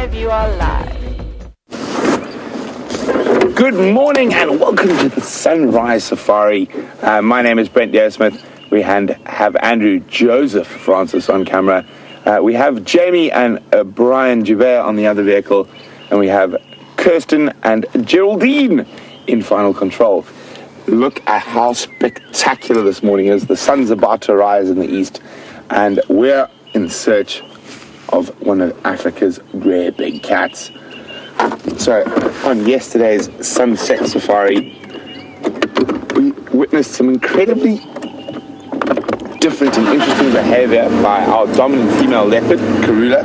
live, you are live. Good morning and welcome to the Sunrise Safari. My name is Brent Smith. We have Andrew Joseph Francis on camera. We have Jamie and Brian Joubert on the other vehicle. And we have Kirsten and Geraldine in final control. Look at how spectacular this morning is. The sun's about to rise in the east. And we're in search of one of Africa's rare big cats. So, on yesterday's sunset safari, we witnessed some incredibly different and interesting behavior by our dominant female leopard, Karula.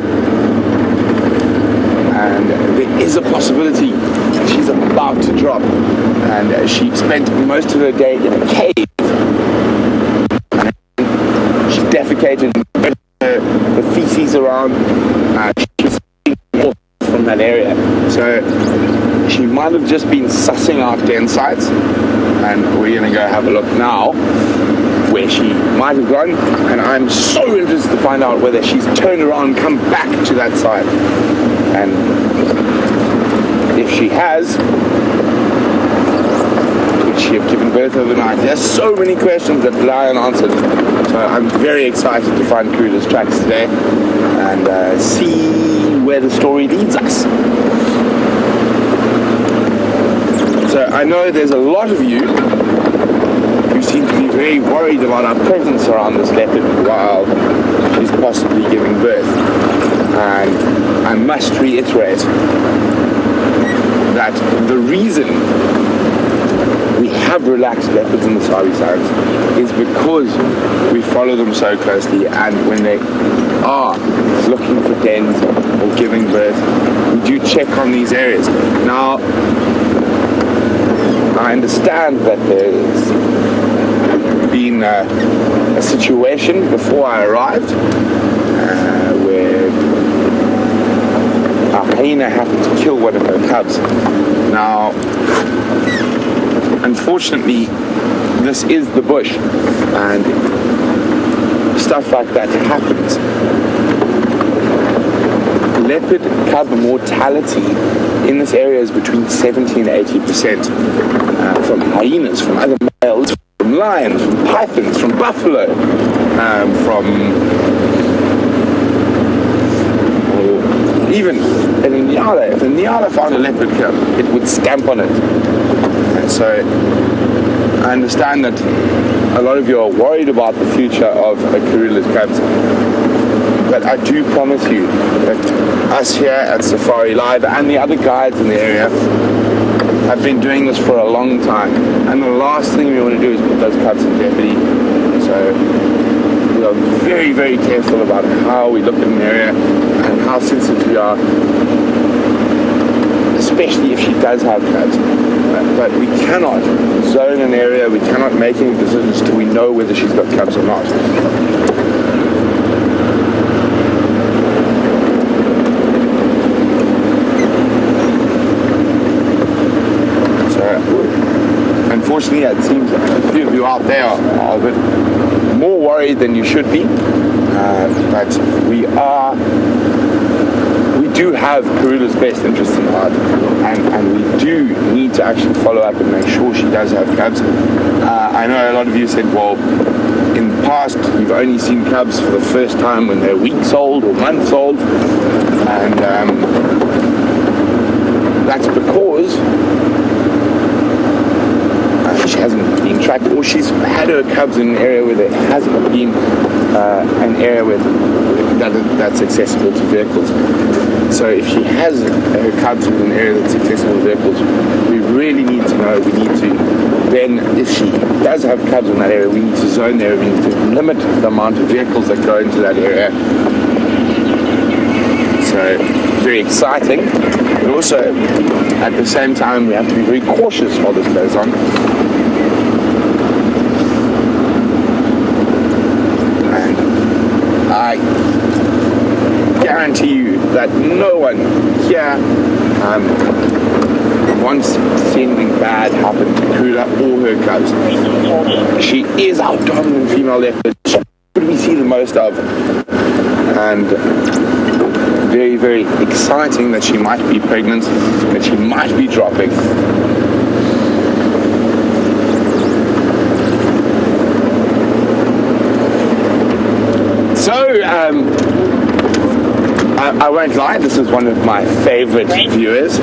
And there is a possibility that she's about to drop. And she spent most of her day in a cave. And she defecated the feces around. She's from that area. So she might have just been sussing out den sites. And we're going to go have a look now where she might have gone. And I'm so interested to find out whether she's turned around and come back to that site. And if she has, could she have given birth overnight? There's so many questions that lie unanswered. So I'm very excited to find Karula's tracks today and see where the story leads us. So I know there's a lot of you who seem to be very worried about our presence around this leopard while she's possibly giving birth. And I must reiterate that the reason we have relaxed leopards in the Sabi Sands is because we follow them so closely, and when they are looking for dens or giving birth, we do check on these areas. Now, I understand that there's been a situation before I arrived where a hyena happened to kill one of her cubs. Now, unfortunately, this is the bush, and stuff like that happens. Leopard cub mortality in this area is between 70 and 80% from hyenas, from other males, from lions, from pythons, from buffalo, even a nyala. If a nyala found a leopard cub, it would stamp on it. And so I understand that a lot of you are worried about the future of Karula's cubs, but I do promise you that us here at Safari Live and the other guides in the area have been doing this for a long time, and the last thing we want to do is put those cubs in jeopardy. So we are very, very careful about how we look at an area and how sensitive we are, especially if she does have cubs. But we cannot zone an area, we cannot make any decisions till we know whether she's got cubs or not. So, unfortunately, it seems a few of you out there are a bit more worried than you should be, but we do have Karula's best interest in heart, and we do need to actually follow up and make sure she does have cubs. I know a lot of you said, well, in the past you've only seen cubs for the first time when they're weeks old or months old, and that's because she hasn't been tracked, or she's had her cubs in an area where there hasn't been an area that's accessible to vehicles. So if she has her cubs in an area that's accessible to vehicles, we really need to know. We need to then, if she does have cubs in that area, we need to zone there. We need to limit the amount of vehicles that go into that area. So very exciting, but also at the same time we have to be very cautious while this goes on. And I guarantee you that no one here wants to see anything bad happen to Karula or her cubs. She is our dominant female leopard, what we see the most of, and very, very exciting that she might be pregnant, that she might be dropping. So, I won't lie, this is one of my favorite viewers.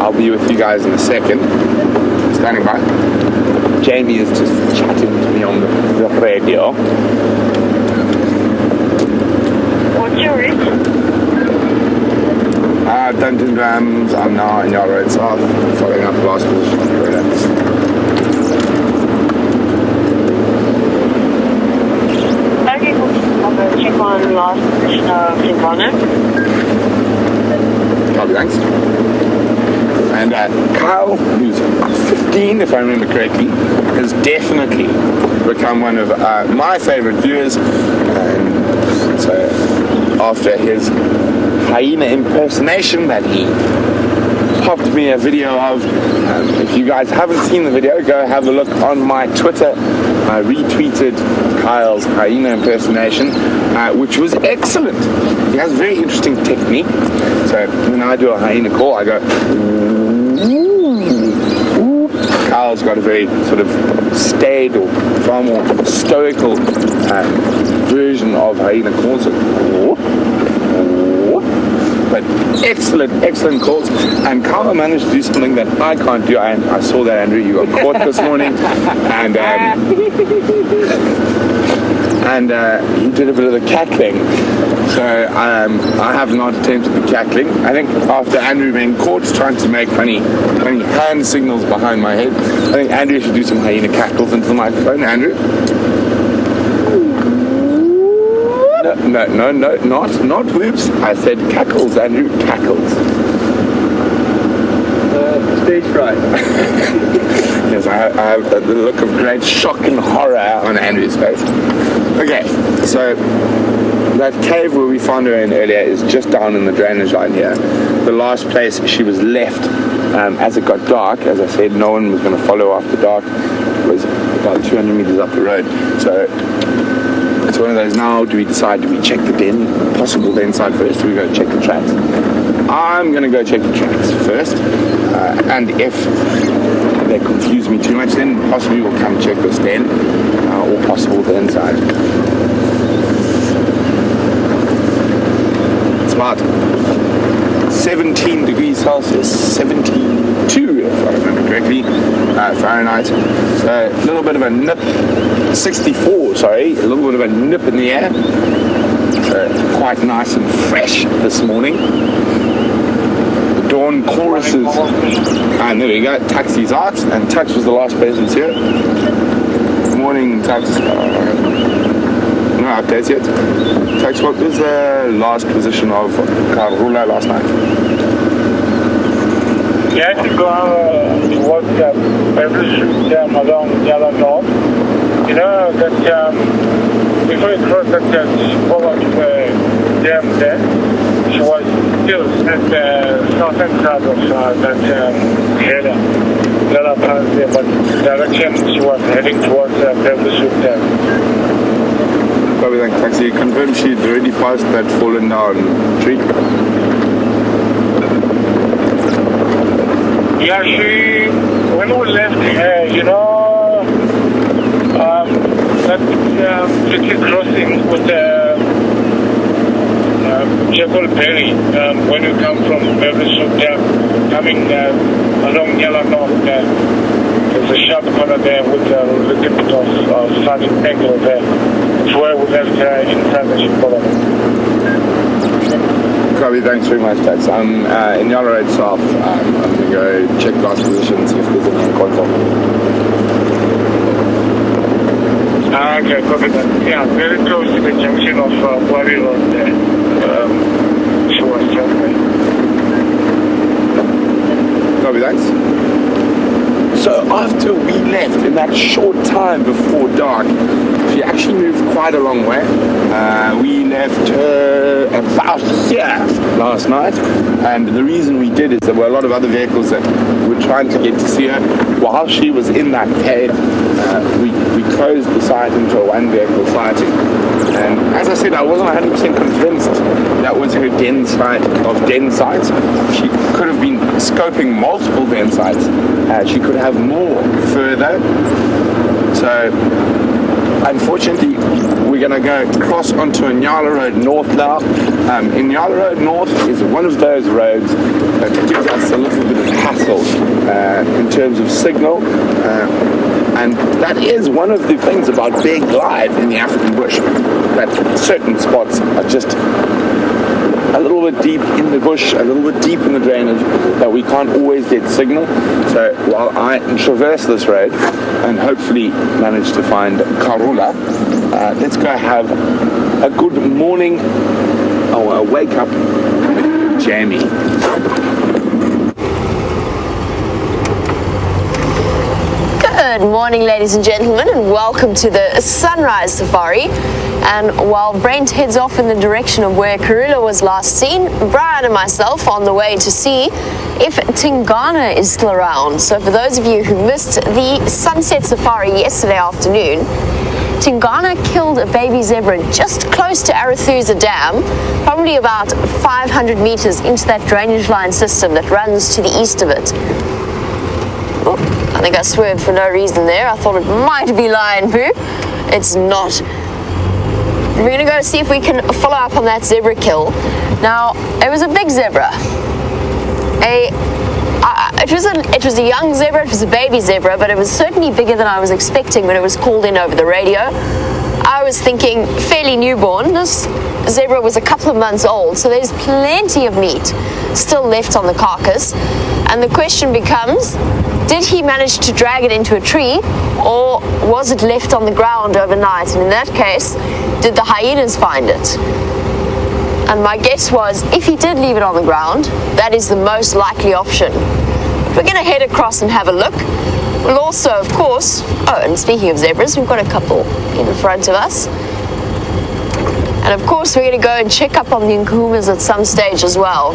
I'll be with you guys in a second. Standing by. Jamie is just chatting to me on the radio. What's your age? Dungeon Drams, I'm now in your road south, following up last position on the radar. Okay, I'm going to check on last position of Tijuana. Copy, thanks. And Kyle, who's 15, if I remember correctly, has definitely become one of my favorite viewers. And so after his hyena impersonation that he popped me a video of, if you guys haven't seen the video, go have a look on my Twitter. I retweeted Kyle's hyena impersonation, which was excellent. He has a very interesting technique. So when I do a hyena call, I go, ooh. Kyle's got a very sort of staid or far more stoical version of hyena calls. But excellent calls. And Kyle managed to do something that I can't do. I saw that, Andrew, you got caught this morning. And he did a bit of the cackling. So I have not attempted the cackling. I think after Andrew being caught trying to make funny hand signals behind my head, I think Andrew should do some hyena cackles into the microphone. Andrew? No, not whoops. I said cackles, Andrew, cackles. Stage fright. Yes, I have the look of great shock and horror on Andrew's face. Okay, so that cave where we found her in earlier is just down in the drainage line here. The last place she was left as it got dark, as I said, no one was going to follow after dark, was about 200 meters up the road. So it's one of those, now do we decide, do we check the den, possible den side first, or we go check the tracks? I'm going to go check the tracks first, and if they confuse me too much, then possibly we'll come check this den, or possible den side. It's about 17 degrees Celsius, 72 if I remember correctly, Fahrenheit. So a little bit of a nip, 64, sorry, a little bit of a nip in the air. So quite nice and fresh this morning. The dawn choruses, and there we go, taxi's out, and Tux was the last person here. Good morning, Tux. No updates yet. Tux, what was the last position of Karula last night? Yeah, to go towards every dam along Yellow North. You know that before you cross that forward dam there, she was still at the southern side of that area. Yellow Pass there, but direction she was heading towards every dam. Probably like taxi confirmed she'd already passed that fallen down tree. Yeah, when we left here, you know, that tricky crossing with Jekyll-Berry, when you come from Beverly Dam, coming along Yellow North, there's a sharp corner there with a little bit of starting angle there. It's where we left inside the ship. Copy, thanks very much, Tax. I'm in Yellow Road South. I'm going to go check last position, see if there's any contact. Okay, copy that. Yeah, very close to the junction of Quarry Road there. She was traveling. Copy, thanks. So after we left, in that short time before dark, she actually moved quite a long way. We left her about here last night, and the reason we did is there were a lot of other vehicles that were trying to get to see her. While she was in that cave, we closed the site into a one vehicle sighting. And as I I said, I wasn't 100% convinced that was her den site of den sites. She could have been scoping multiple den sites. She could have more further. So, unfortunately, we're going to go cross onto Nyala Road North now. Nyala Road North is one of those roads that gives us a little bit of hassle in terms of signal. And that is one of the things about being live in the African bush, that certain spots are just a little bit deep in the bush, a little bit deep in the drainage, that we can't always get signal. So while I traverse this road and hopefully manage to find Karula, let's go have a good morning, or a wake up with Jamie. Good morning, ladies and gentlemen, and welcome to the Sunrise Safari. And while Brent heads off in the direction of where Karula was last seen, Brian and myself are on the way to see if Tingana is still around. So for those of you who missed the sunset safari yesterday afternoon, Tingana killed a baby zebra just close to Arathusa Dam, probably about 500 meters into that drainage line system that runs to the east of it. Oh, I think I swerved for no reason there. I thought it might be lion poo. It's not. We're going to go see if we can follow up on that zebra kill. Now, it was a big zebra. It was a young zebra, it was a baby zebra, but it was certainly bigger than I was expecting when it was called in over the radio. I was thinking fairly newborn. This zebra was a couple of months old, so there's plenty of meat still left on the carcass. And the question becomes, did he manage to drag it into a tree, or was it left on the ground overnight? And in that case, did the hyenas find it? And my guess was, if he did leave it on the ground, that is the most likely option. We're going to head across and have a look. We'll also, of course, oh, and speaking of zebras, we've got a couple in front of us. And of course, we're going to go and check up on the nkuhumas at some stage as well.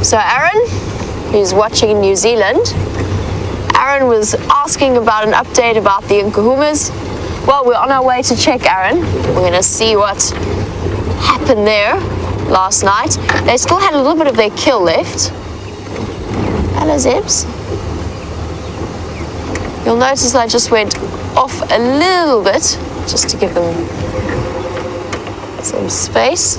So Aaron, who's watching in New Zealand, Aaron was asking about an update about the nkuhumas. Well, we're on our way to check, Aaron. We're going to see what happened there last night. They still had a little bit of their kill left. Hello, Zebs. You'll notice I just went off a little bit just to give them some space.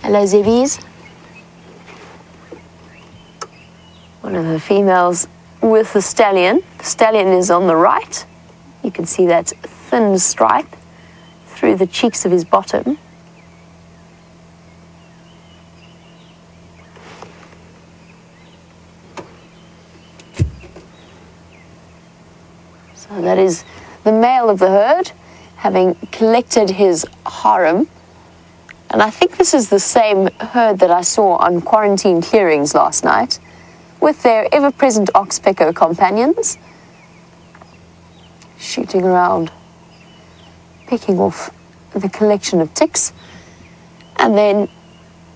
Hello, Zebbies. One of the females with the stallion. The stallion is on the right. You can see that thin stripe through the cheeks of his bottom. So that is the male of the herd, having collected his harem. And I think this is the same herd that I saw on quarantine clearings last night, with their ever-present oxpecker companions, shooting around, picking off the collection of ticks. And then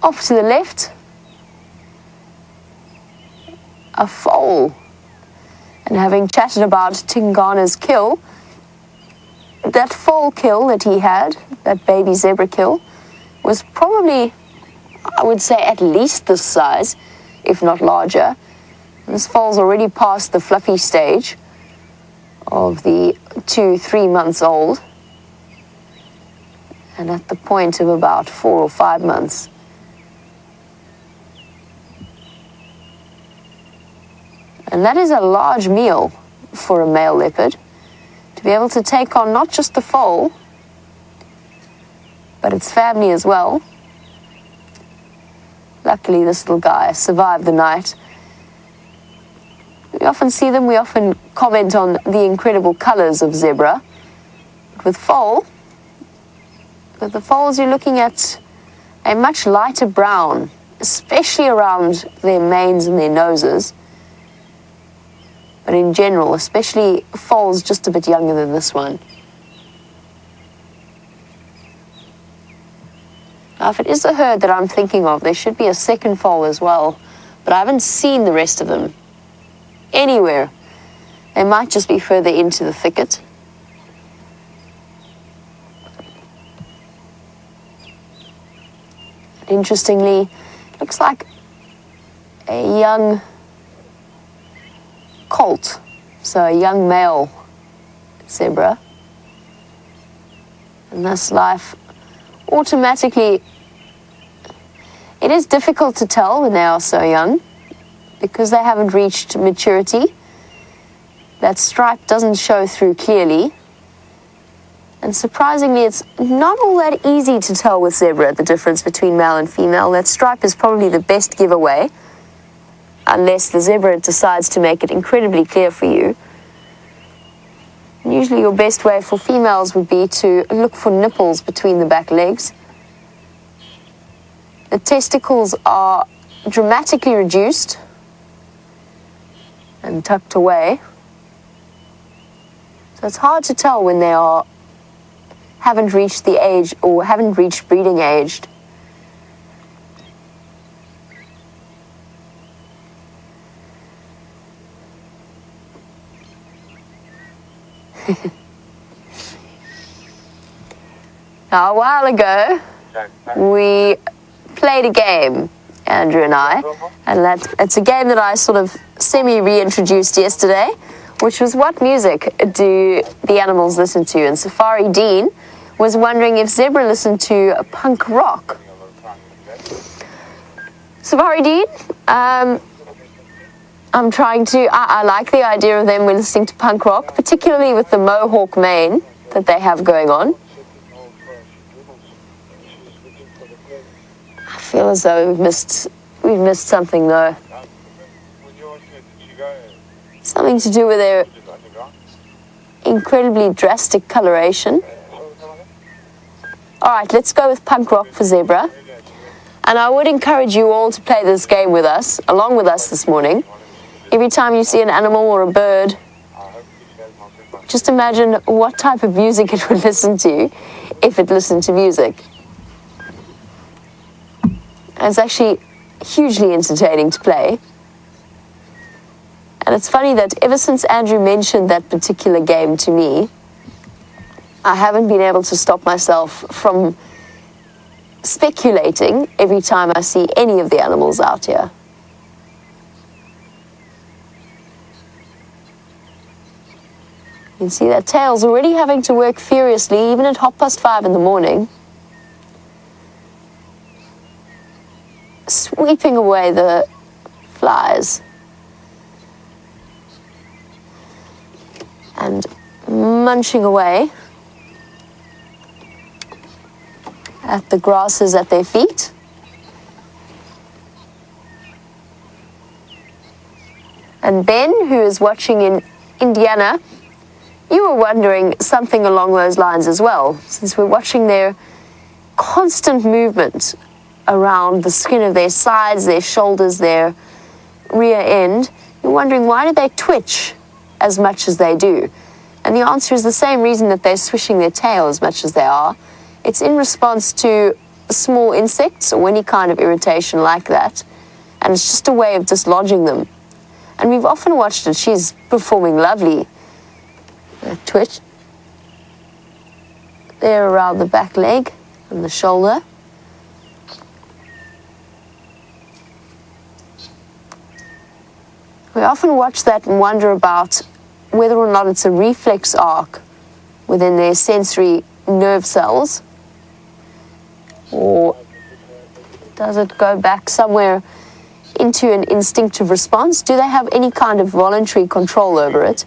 off to the left, a foal. And having chatted about Tingana's kill, that foal kill that he had, that baby zebra kill, was probably, I would say, at least this size, if not larger. And this foal's already past the fluffy stage of the 2-3 months old, and at the point of about 4 or 5 months. And that is a large meal for a male leopard, to be able to take on not just the foal, but its family as well. Luckily, this little guy survived the night. We often see them, we often comment on the incredible colors of zebra. But with the foals, you're looking at a much lighter brown, especially around their manes and their noses. But in general, especially foals just a bit younger than this one. Now, if it is the herd that I'm thinking of, there should be a second foal as well, but I haven't seen the rest of them anywhere. They might just be further into the thicket. Interestingly, looks like a young colt, so a young male zebra. And this life automatically, it is difficult to tell when they are so young because they haven't reached maturity. That stripe doesn't show through clearly. And surprisingly, it's not all that easy to tell with zebra the difference between male and female. That stripe is probably the best giveaway, unless the zebra decides to make it incredibly clear for you. Usually your best way for females would be to look for nipples between the back legs. The testicles are dramatically reduced and tucked away. So it's hard to tell when they haven't reached the age or haven't reached breeding age. Now, a while ago, we played a game, Andrew and I, and it's a game that I sort of semi-reintroduced yesterday, which was what music do the animals listen to? And Safari Dean was wondering if zebra listened to punk rock. Safari Dean, I like the idea of them listening to punk rock, particularly with the mohawk mane that they have going on. I feel as though we've missed something though. Something to do with their incredibly drastic coloration. All right, let's go with punk rock for zebra. And I would encourage you all to play this game with us, along with us this morning. Every time you see an animal or a bird, just imagine what type of music it would listen to if it listened to music. And it's actually hugely entertaining to play. And it's funny that ever since Andrew mentioned that particular game to me, I haven't been able to stop myself from speculating every time I see any of the animals out here. You can see their tails already having to work furiously, even at 5:30 in the morning. Sweeping away the flies. And munching away at the grasses at their feet. And Ben, who is watching in Indiana, you were wondering something along those lines as well, since we're watching their constant movement around the skin of their sides, their shoulders, their rear end. You're wondering, why do they twitch as much as they do? And the answer is the same reason that they're swishing their tail as much as they are. It's in response to small insects or any kind of irritation like that. And it's just a way of dislodging them. And we've often watched it. She's performing lovely. Twitch. There around the back leg and the shoulder. We often watch that and wonder about whether or not it's a reflex arc within their sensory nerve cells, or does it go back somewhere into an instinctive response? Do they have any kind of voluntary control over it?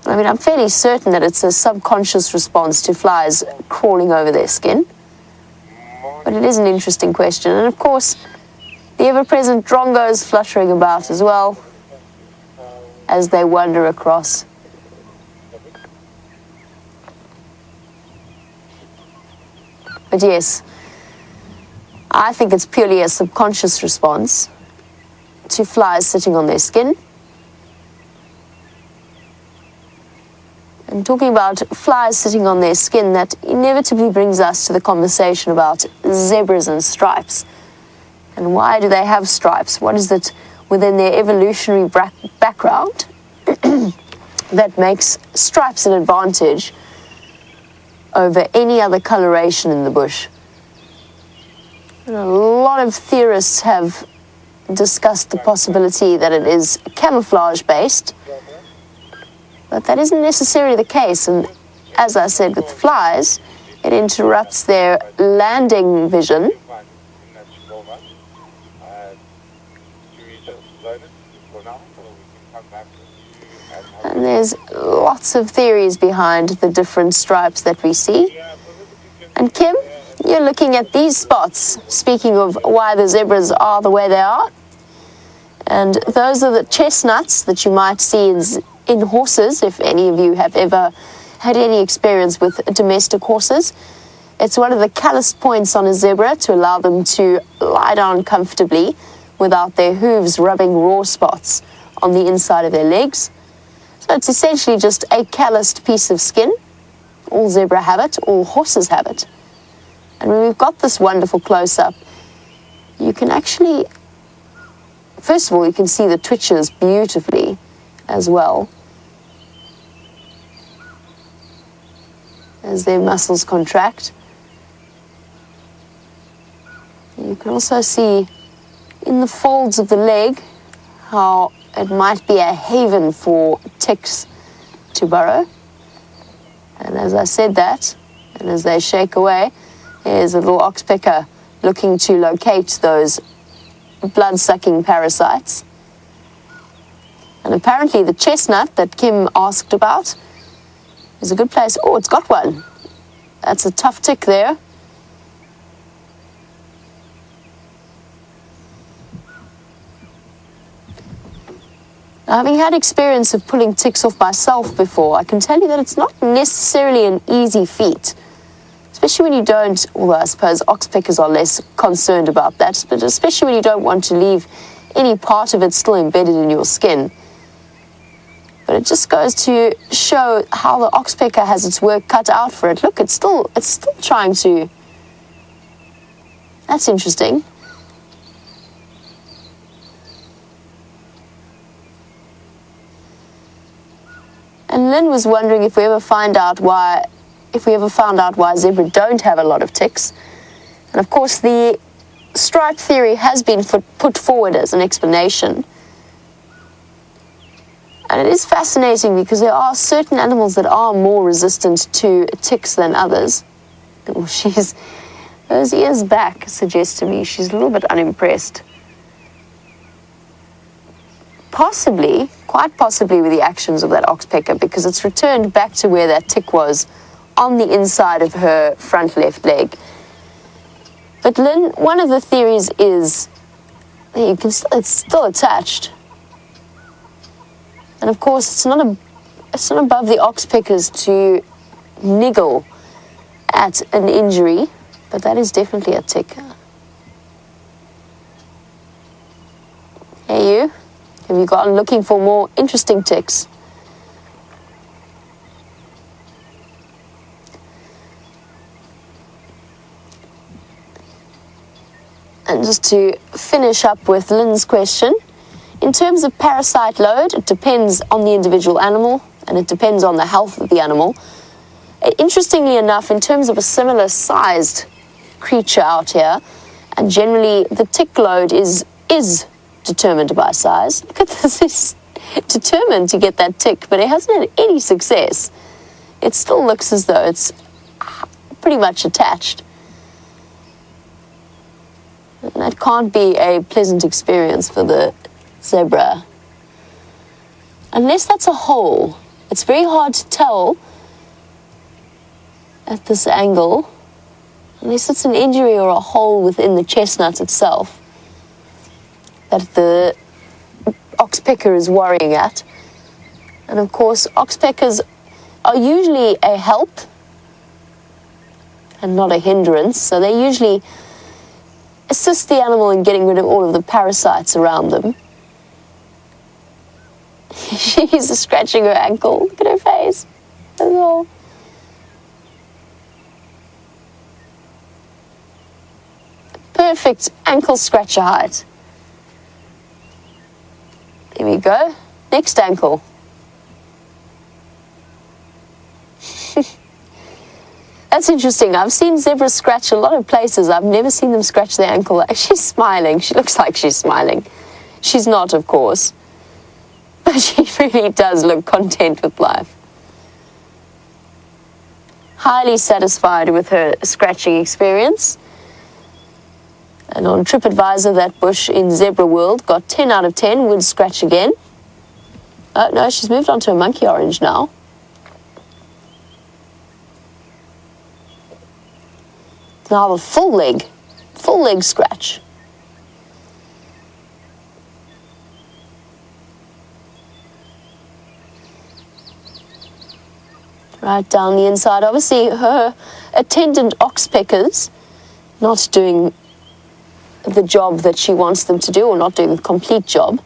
I mean, I'm fairly certain that it's a subconscious response to flies crawling over their skin. But it is an interesting question. And of course, the ever-present drongos fluttering about as well as they wander across. But yes, I think it's purely a subconscious response to flies sitting on their skin. And talking about flies sitting on their skin, that inevitably brings us to the conversation about zebras and stripes. And why do they have stripes? What is it within their evolutionary background that makes stripes an advantage over any other coloration in the bush? And a lot of theorists have discussed the possibility that it is camouflage based, but that isn't necessarily the case. And as I said, with flies, it interrupts their landing vision. And there's lots of theories behind the different stripes that we see. And Kim, you're looking at these spots, speaking of why the zebras are the way they are. And those are the chestnuts that you might see in horses, if any of you have ever had any experience with domestic horses. It's one of the calloused points on a zebra to allow them to lie down comfortably without their hooves rubbing raw spots on the inside of their legs. So it's essentially just a calloused piece of skin. All zebra have it, all horses have it. And when we've got this wonderful close-up, you can actually, first of all, you can see the twitches beautifully as well as their muscles contract. You can also see in the folds of the leg how it might be a haven for ticks to burrow. And as I said that, and as they shake away, there's a little oxpecker looking to locate those blood-sucking parasites. And apparently the chestnut that Kim asked about is a good place. Oh, it's got one. That's a tough tick there. Now, having had experience of pulling ticks off myself before, I can tell you that it's not necessarily an easy feat, especially when you don't, although I suppose oxpeckers are less concerned about that, but especially when you don't want to leave any part of it still embedded in your skin. But it just goes to show how the oxpecker has its work cut out for it. Look, it's still trying to. That's interesting. And Lynn was wondering if we ever found out why zebra don't have a lot of ticks. And of course, the stripe theory has been put forward as an explanation. And it is fascinating because there are certain animals that are more resistant to ticks than others. Oh, those ears back suggest to me she's a little bit unimpressed. Possibly, quite possibly with the actions of that oxpecker, because it's returned back to where that tick was on the inside of her front left leg. But Lynn, one of the theories is it's still attached. And of course, it's not above the oxpeckers to niggle at an injury, but that is definitely a tick. Hey, you. Have you gone looking for more interesting ticks? And just to finish up with Lynn's question, in terms of parasite load, it depends on the individual animal and it depends on the health of the animal. Interestingly enough, in terms of a similar sized creature out here, and generally the tick load is determined by size. Look at this, he's determined to get that tick, but it hasn't had any success. It still looks as though it's pretty much attached. And that can't be a pleasant experience for the zebra. Unless that's a hole. It's very hard to tell at this angle, unless it's an injury or a hole within the chestnut itself that the oxpecker is worrying at. And of course, oxpeckers are usually a help and not a hindrance, so they usually assist the animal in getting rid of all of the parasites around them. She's scratching her ankle. Look at her face. Oh. Perfect ankle scratcher height. There we go. Next ankle. That's interesting. I've seen zebras scratch a lot of places. I've never seen them scratch their ankle. She's smiling. She looks like she's smiling. She's not, of course. But she really does look content with life. Highly satisfied with her scratching experience. And on TripAdvisor, that bush in Zebra World got 10 out of 10, would scratch again. Oh, no, she's moved on to a monkey orange now. Now a full leg scratch. Right down the inside. Obviously, her attendant oxpeckers not doing the job that she wants them to do, or not doing the complete job.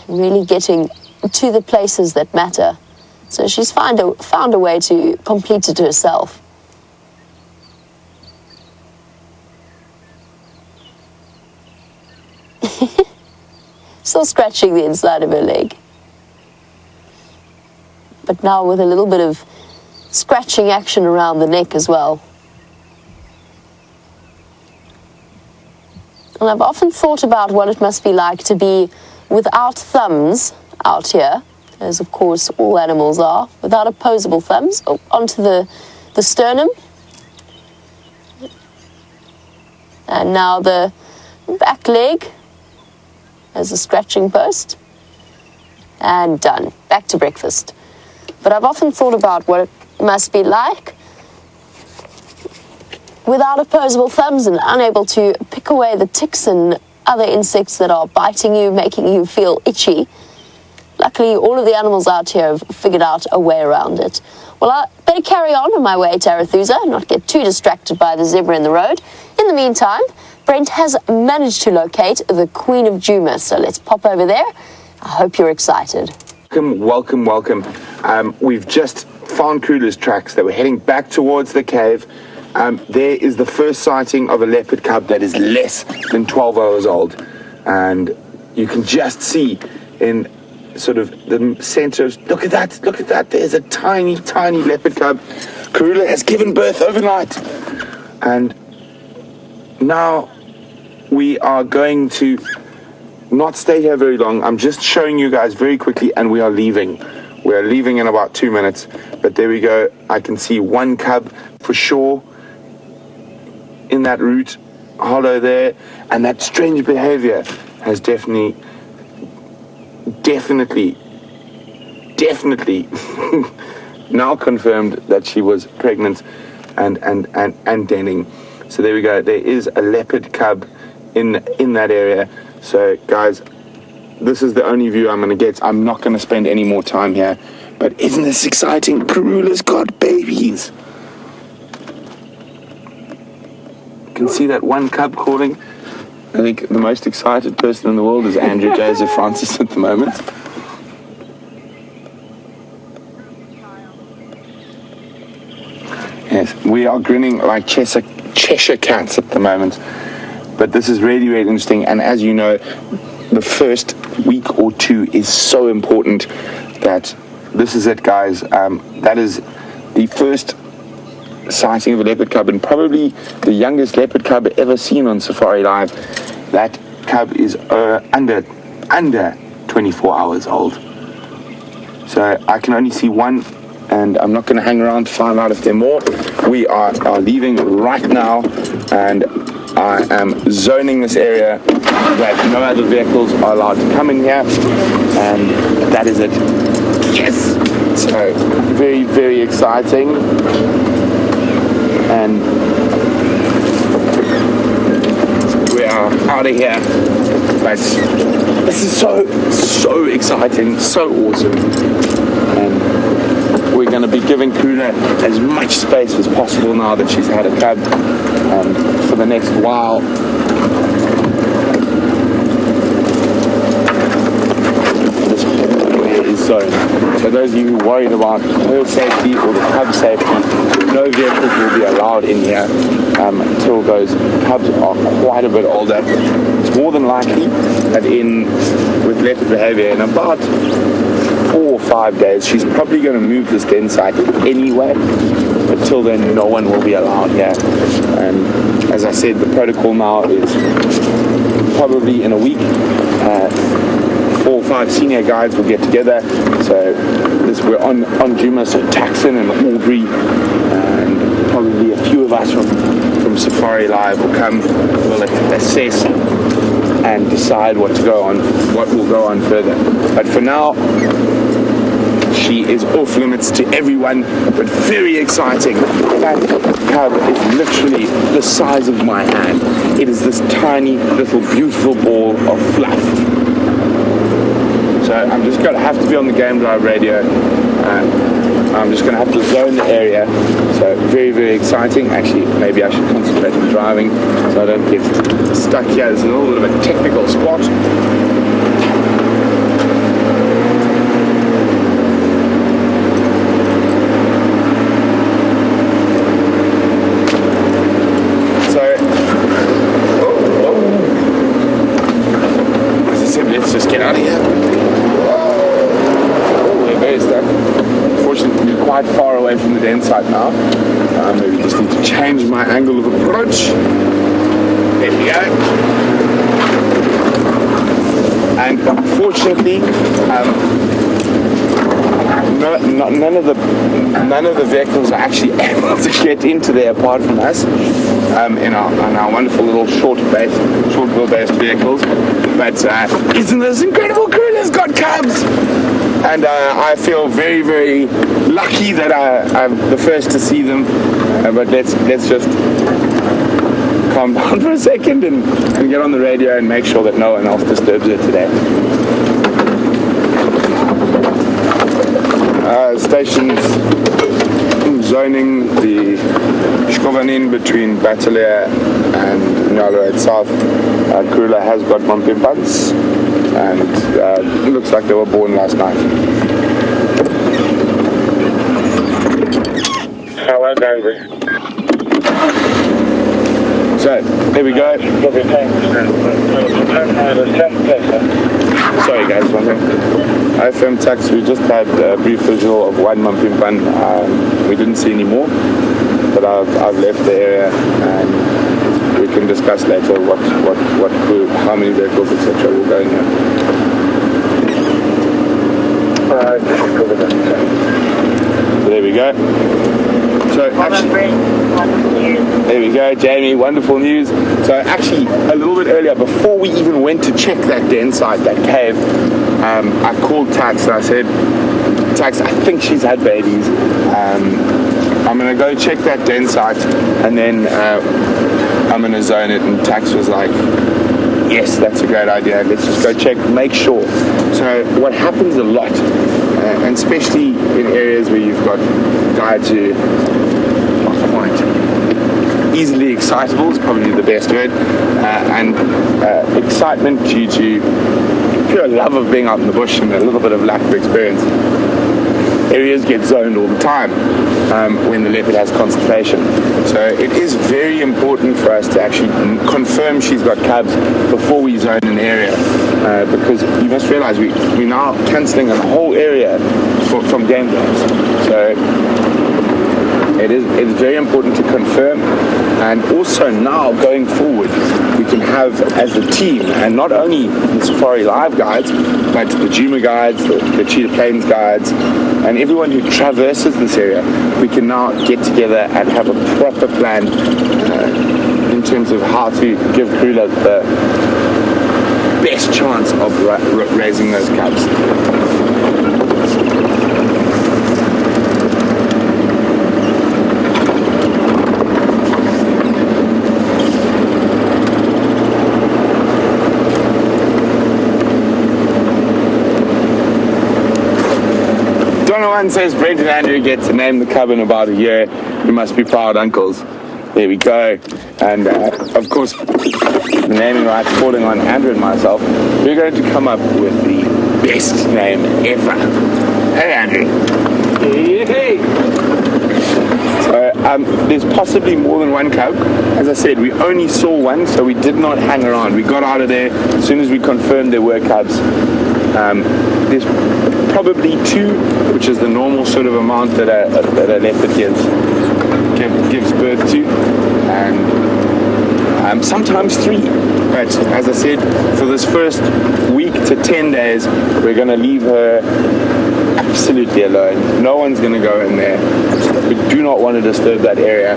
Really getting to the places that matter. So she's found a way to complete it herself. Still scratching the inside of her leg. But now with a little bit of scratching action around the neck as well. And I've often thought about what it must be like to be without thumbs out here, as of course all animals are, without opposable thumbs, onto the sternum. And now the back leg as a scratching post. And done. Back to breakfast. But I've often thought about what it must be like without opposable thumbs and unable to pick away the ticks and other insects that are biting you, making you feel itchy. Luckily, all of the animals out here have figured out a way around it. Well, I better carry on my way to Arathusa, not get too distracted by the zebra in the road. In the meantime, Brent has managed to locate the Queen of Djuma, so let's pop over there. I hope you're excited. Welcome. We've just found Karula's tracks. They were heading back towards the cave. There is the first sighting of a leopard cub that is less than 12 hours old. And you can just see in sort of the center of, look at that, there's a tiny leopard cub. Karula has given birth overnight. And now we are going to not stay here very long. I'm just showing you guys very quickly, and we are leaving. We are leaving in about 2 minutes. But there we go. I can see one cub for sure in that root hollow there, and that strange behavior has definitely now confirmed that she was pregnant and denning. So there we go. There is a leopard cub in that area. So guys, this is the only view I'm going to get. I'm not going to spend any more time here. But isn't this exciting? Karula's got babies. You can see that one cub calling. I think the most excited person in the world is Andrew Joseph Francis at the moment. Yes, we are grinning like Cheshire cats at the moment. But this is really, really interesting. And as you know, the first week or two is so important that this is it, guys. That is the first sighting of a leopard cub, and probably the youngest leopard cub ever seen on Safari Live. That cub is under 24 hours old. So I can only see one, and I'm not going to hang around to find out if there are more. We are leaving right now, and I am zoning this area that no other vehicles are allowed to come in here, and that is it. Yes! So, very, very exciting. And we are out of here. But this is so exciting, so awesome. And we're going to be giving Karula as much space as possible now that she's had a cub. And for the next while, this area is zoned. So those of you who are worried about her safety or the cub's safety, no vehicles will be allowed in here until those cubs are quite a bit older. It's more than likely that with leopard behavior, in about 4 or 5 days, she's probably going to move this den site anyway. Until then, no one will be allowed here. As I said, the protocol now is probably in a week. 4 or 5 senior guides will get together. So we're on Djuma, so Taxon and Aubrey, and probably a few of us from Safari Live will come. We'll assess and decide what will go on further. But for now, she is off limits to everyone, but very exciting. That cub is literally the size of my hand. It is this tiny, little, beautiful ball of fluff. So I'm just going to have to be on the game drive radio. I'm just going to have to zone the area. So very, very exciting. Actually, maybe I should concentrate on driving so I don't get stuck here. There's a little bit of a technical spot. Let's just get out of here. Oh, we're very stuck. Unfortunately, we're quite far away from the den site now. Maybe just need to change my angle of approach. There we go. And unfortunately, none of the vehicles are actually able to get into there apart from us in our wonderful little short wheel-based vehicles. But isn't this incredible? Krulla's got cubs, and I feel very, very lucky that I'm the first to see them. But let's just calm down for a second and get on the radio and make sure that no one else disturbs her today. Stations zoning the Shkovanin between Batalia and Nyala South. Krulla has got Mampimpans, and it looks like they were born last night. Hello, David. So, there we go. Sorry guys, one thing. IFM tax, we just had a brief visual of one Mampimpan. We didn't see any more, but I've left the area and we can discuss later how many vehicles, etc. will go in here. There we go. So actually, there we go, Jamie, wonderful news. So actually, a little bit earlier, before we even went to check that den site, that cave, I called Tax and I said, Tax, I think she's had babies. I'm going to go check that den site and then I'm going to zone it. And Tax was like, yes, that's a great idea. Let's just go check, make sure. So what happens a lot, and especially in areas where you've got guides who are quite easily excitable, is probably the best word, and excitement due to pure love of being out in the bush and a little bit of lack of experience. Areas get zoned all the time when the leopard has concentration. So it is very important for us to actually confirm she's got cubs before we zone an area, because you must realize we're now cancelling a whole area from game zones. So it's very important to confirm, and also now going forward we can have as a team, and not only the Safari Live guides, but the Djuma guides, the Cheetah Plains guides, and everyone who traverses this area, we can now get together and have a proper plan in terms of how to give Krulla the best chance of raising those cubs. One says Brent and Andrew get to name the cub in about a year. You must be proud uncles. There we go. And of course, the naming rights falling on Andrew and myself. We're going to come up with the best name ever. Hey, Andrew. Hey. So there's possibly more than one cub. As I said, we only saw one, so we did not hang around. We got out of there as soon as we confirmed there were cubs. There's probably 2, which is the normal sort of amount that a leopard gives birth to, and sometimes 3. But as I said, for this first week to 10 days, we're going to leave her absolutely alone. No one's going to go in there. We do not want to disturb that area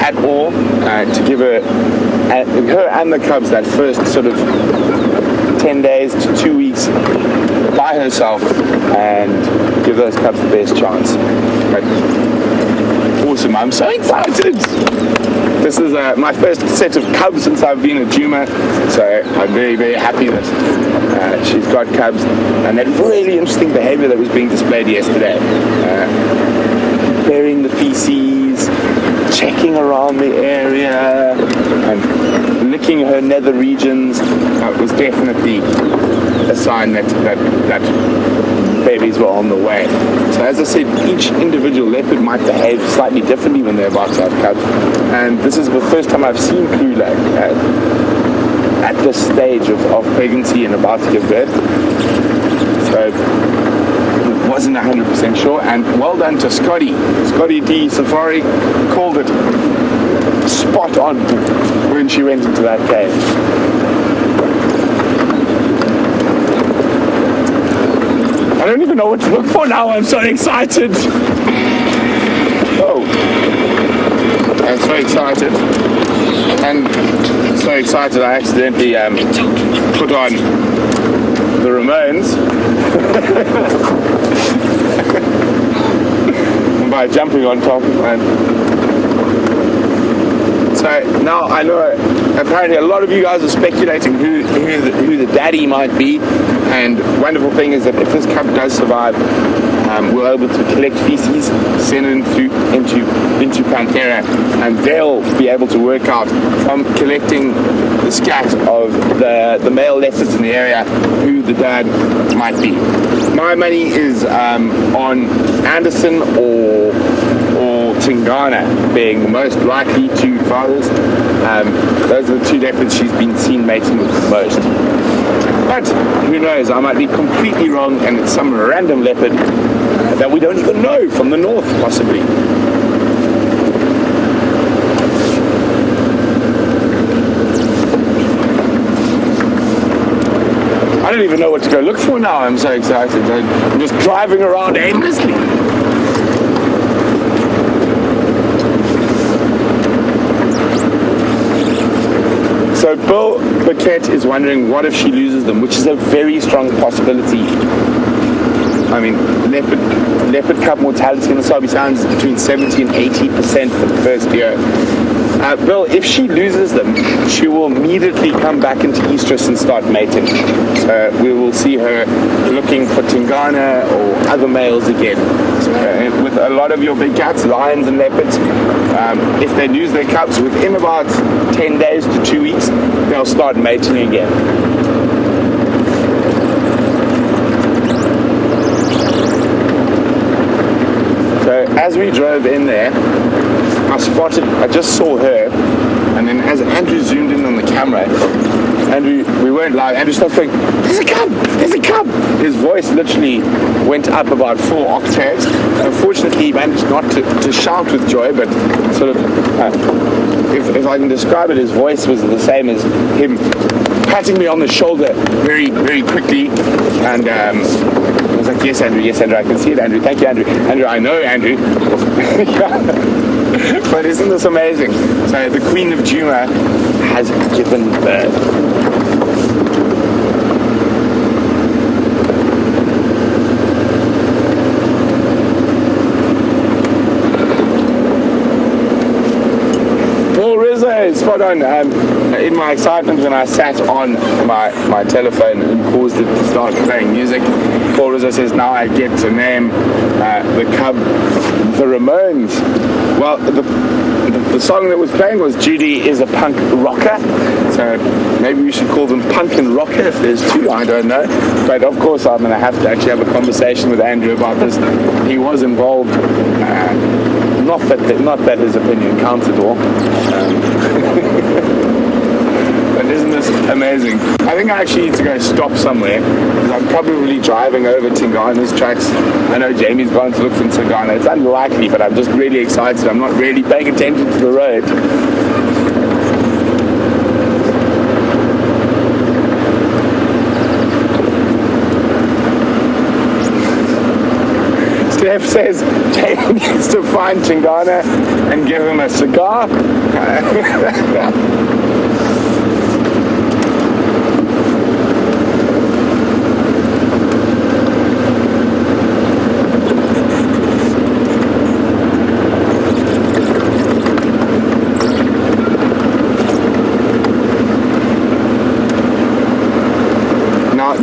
at all, to give her and the cubs that first sort of 10 days to 2 weeks by herself and give those cubs the best chance. But awesome, I'm so excited. This is my first set of cubs since I've been at Djuma, so I'm very, very happy that she's got cubs. And that really interesting behavior that was being displayed yesterday. Burying the feces, checking around the area, and licking her nether regions was definitely a sign that babies were on the way. So as I said, each individual leopard might behave slightly differently when they're about to have cubs, and this is the first time I've seen Kula at this stage of pregnancy and about to give birth. So wasn't 100% sure, and well done to Scotty D Safari, called it spot on when she went into that cave. I don't even know what to look for now. I'm so excited. Oh, I'm so excited, and so excited I accidentally put on the Ramones. By jumping on top, and so now I know apparently a lot of you guys are speculating who the daddy might be, and wonderful thing is that if this cub does survive, we're able to collect feces, send it into Panthera, and they'll be able to work out from collecting the scat of the male leopards in the area who the dad might be. My money is on Anderson or Tingana being the most likely 2 fathers. Those are the 2 leopards she's been seen mating with the most. But who knows, I might be completely wrong and it's some random leopard that we don't even know from the north, possibly. I don't even know what to go look for now. I'm so excited. I'm just driving around aimlessly. So Bill Paquette is wondering what if she loses them, which is a very strong possibility. I mean, leopard cub mortality in the Sabi Sounds is between 70 and 80% for the first year. Bill, if she loses them, she will immediately come back into estrus and start mating. So we will see her looking for Tingana or other males again. So, with a lot of your big cats, lions and leopards, if they lose their cubs within about 10 days to 2 weeks, they'll start mating again. So as we drove in there, I just saw her, and then as Andrew zoomed in on the camera, we weren't live, Andrew started going, "There's a cub! There's a cub!" His voice literally went up about 4 octaves. Unfortunately, he managed not to shout with joy, but sort of, if I can describe it, his voice was the same as him patting me on the shoulder very, very quickly, and I was like, yes, Andrew, I can see it, Andrew, thank you, Andrew. Andrew, I know, Andrew. But isn't this amazing? So the Queen of Djuma has given birth. Spot on. In my excitement when I sat on my telephone and paused it to start playing music, Paul Rizzo says, now I get to name the cub the Ramones. Well, the song that was playing was Judy is a Punk Rocker. So maybe we should call them Punk and Rocker if there's two, I don't know. But of course I'm going to have to actually have a conversation with Andrew about this. He was involved, not that his opinion counts at all. But isn't this amazing? I think I actually need to go stop somewhere, because I'm probably driving over Tingana's tracks. I know Jamie's gone to look for Tingana. It's unlikely, but I'm just really excited. I'm not really paying attention to the road. Steph says Jamie needs to find Tingana and give him a cigar.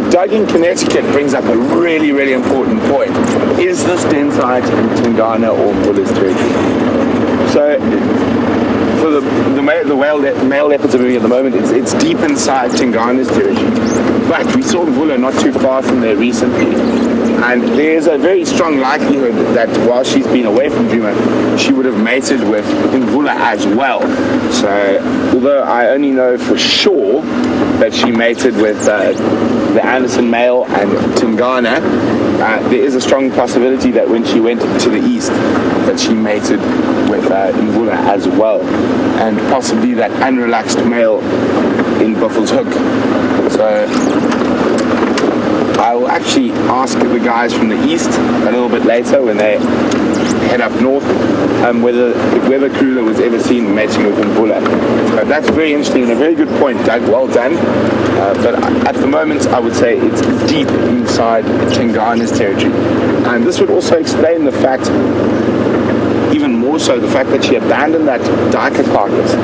Doug in Connecticut brings up a really, really important point. Is this den site in Tingana or Bulla's territory? So, for the male leopards at the moment, it's deep inside Tingana's territory. But we saw Mvula not too far from there recently. And there's a very strong likelihood that while she's been away from Djuma, she would have mated with Mvula as well. So, although I only know for sure that she mated with the Anderson male and Tingana, there is a strong possibility that when she went to the east, that she mated with Mvula as well, and possibly that unrelaxed male in Buffalo's Hook. So I will actually ask the guys from the east a little bit later when they head up north whether Kruger was ever seen mating with Mvula. That's very interesting and a very good point, Doug. Well done. But at the moment, I would say it's deep inside Tingana's territory. And this would also explain the fact, even more so, the fact that she abandoned that Dyker carcass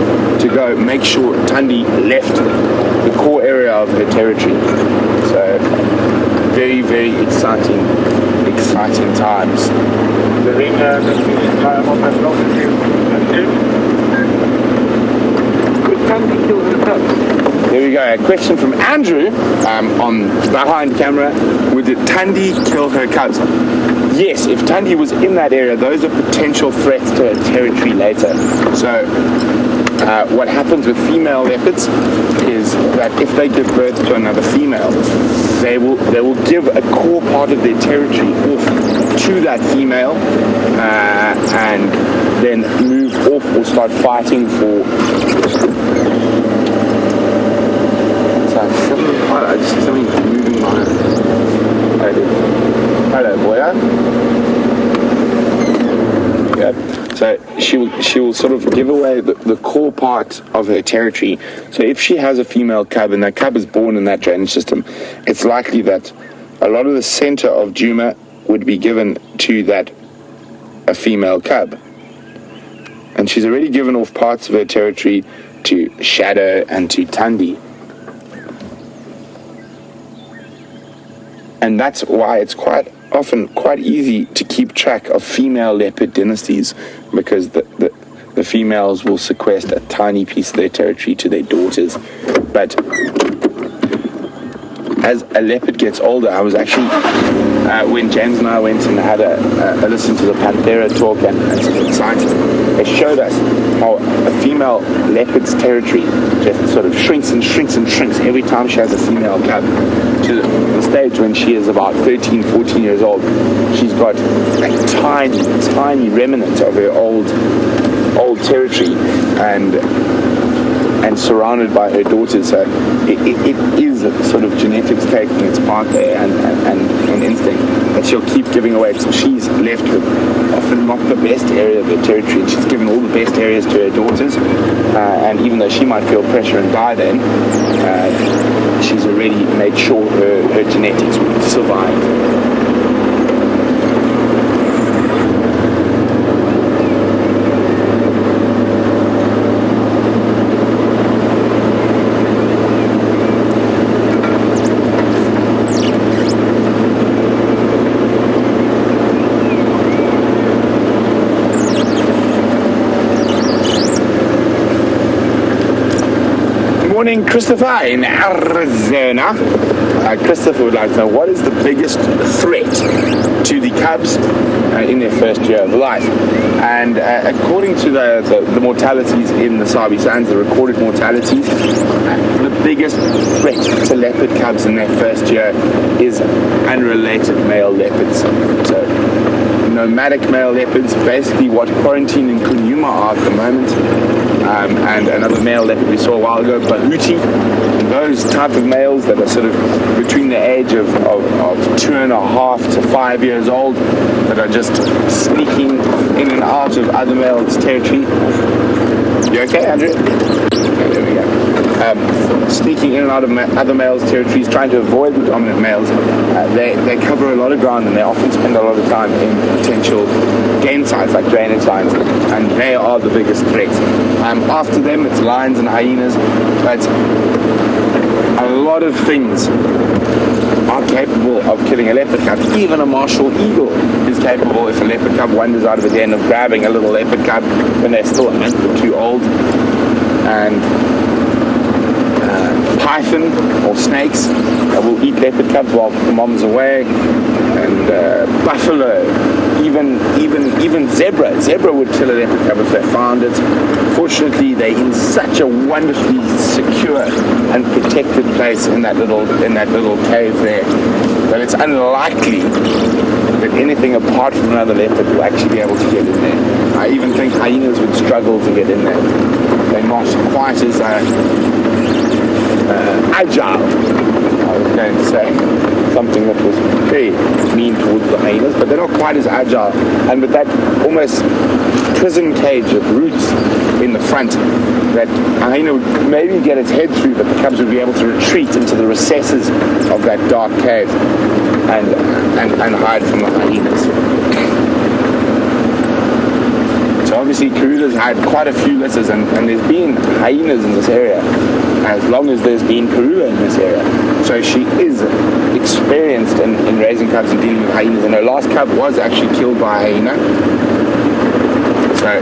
to go make sure Tundi left the core area of her territory. So, very, very exciting times. The ring that we time on that long There we go. A question from Andrew on behind camera. Would Tundi kill her cubs? Yes, if Tundi was in that area, those are potential threats to her territory later. So what happens with female leopards is that if they give birth to another female, they will give a core part of their territory off to that female and then move off or start fighting for. Something's moving on. Hello, boy. Yeah. So she will sort of give away the core part of her territory. So if she has a female cub and that cub is born in that drainage system, it's likely that a lot of the center of Djuma would be given to a female cub. And she's already given off parts of her territory to Shadow and to Tundi. And that's why it's often quite easy to keep track of female leopard dynasties, because the females will sequester a tiny piece of their territory to their daughters. But as a leopard gets older, I was actually, when James and I went and had a listen to the Panthera talk and some insights, it showed us how a female leopard's territory just sort of shrinks and shrinks and shrinks every time she has a female cub, to the stage when she is about 13, 14 years old. She's got a tiny, tiny remnant of her old territory and surrounded by her daughters. So it is sort of genetics taking its part there and instinct that she'll keep giving away. So she's left with often not the best area of her territory, and she's given all the best areas to her daughters, and even though she might feel pressure and die then, she's already made sure her genetics will survive. morning, Christopher in Arizona. Christopher would like to know, what is the biggest threat to the cubs in their first year of life? And according to the mortalities in the Sabi Sands, the recorded mortalities, the biggest threat to leopard cubs in their first year is unrelated male leopards. So nomadic male leopards, basically what Quarantine and Kunyuma are at the moment, and another male leopard we saw a while ago, Bahuti. Those type of males that are sort of between the age of 2.5 to 5 years old, that are just sneaking in and out of other males' territory. You okay, Andrew? Okay, there we go. Sneaking in and out of other males' territories, trying to avoid the dominant males. They cover a lot of ground, and they often spend a lot of time in potential game sites like drainage lines, and they are the biggest threat. After them, it's lions and hyenas, but a lot of things are capable of killing a leopard cub. Even a martial eagle is capable, if a leopard cub wanders out of a den, of grabbing a little leopard cub when they're still a month or two old. And python or snakes will eat leopard cubs while the mom's away. And buffalo, even zebra would kill a leopard cub if they found it. Fortunately, they're in such a wonderfully secure and protected place in that little cave there that it's unlikely that anything apart from another leopard will actually be able to get in there. I even think hyenas would struggle to get in there. They're not quite as agile. I was going to say something that was very mean towards the hyenas, but they're not quite as agile. And with that almost prison cage of roots in the front, that a hyena would maybe get its head through, but the cubs would be able to retreat into the recesses of that dark cave and hide from the hyenas. So obviously Karula's had quite a few litters, and there's been hyenas in this area as long as there's been Karula in this area. So she is experienced in raising cubs and dealing with hyenas, and her last cub was actually killed by a hyena. So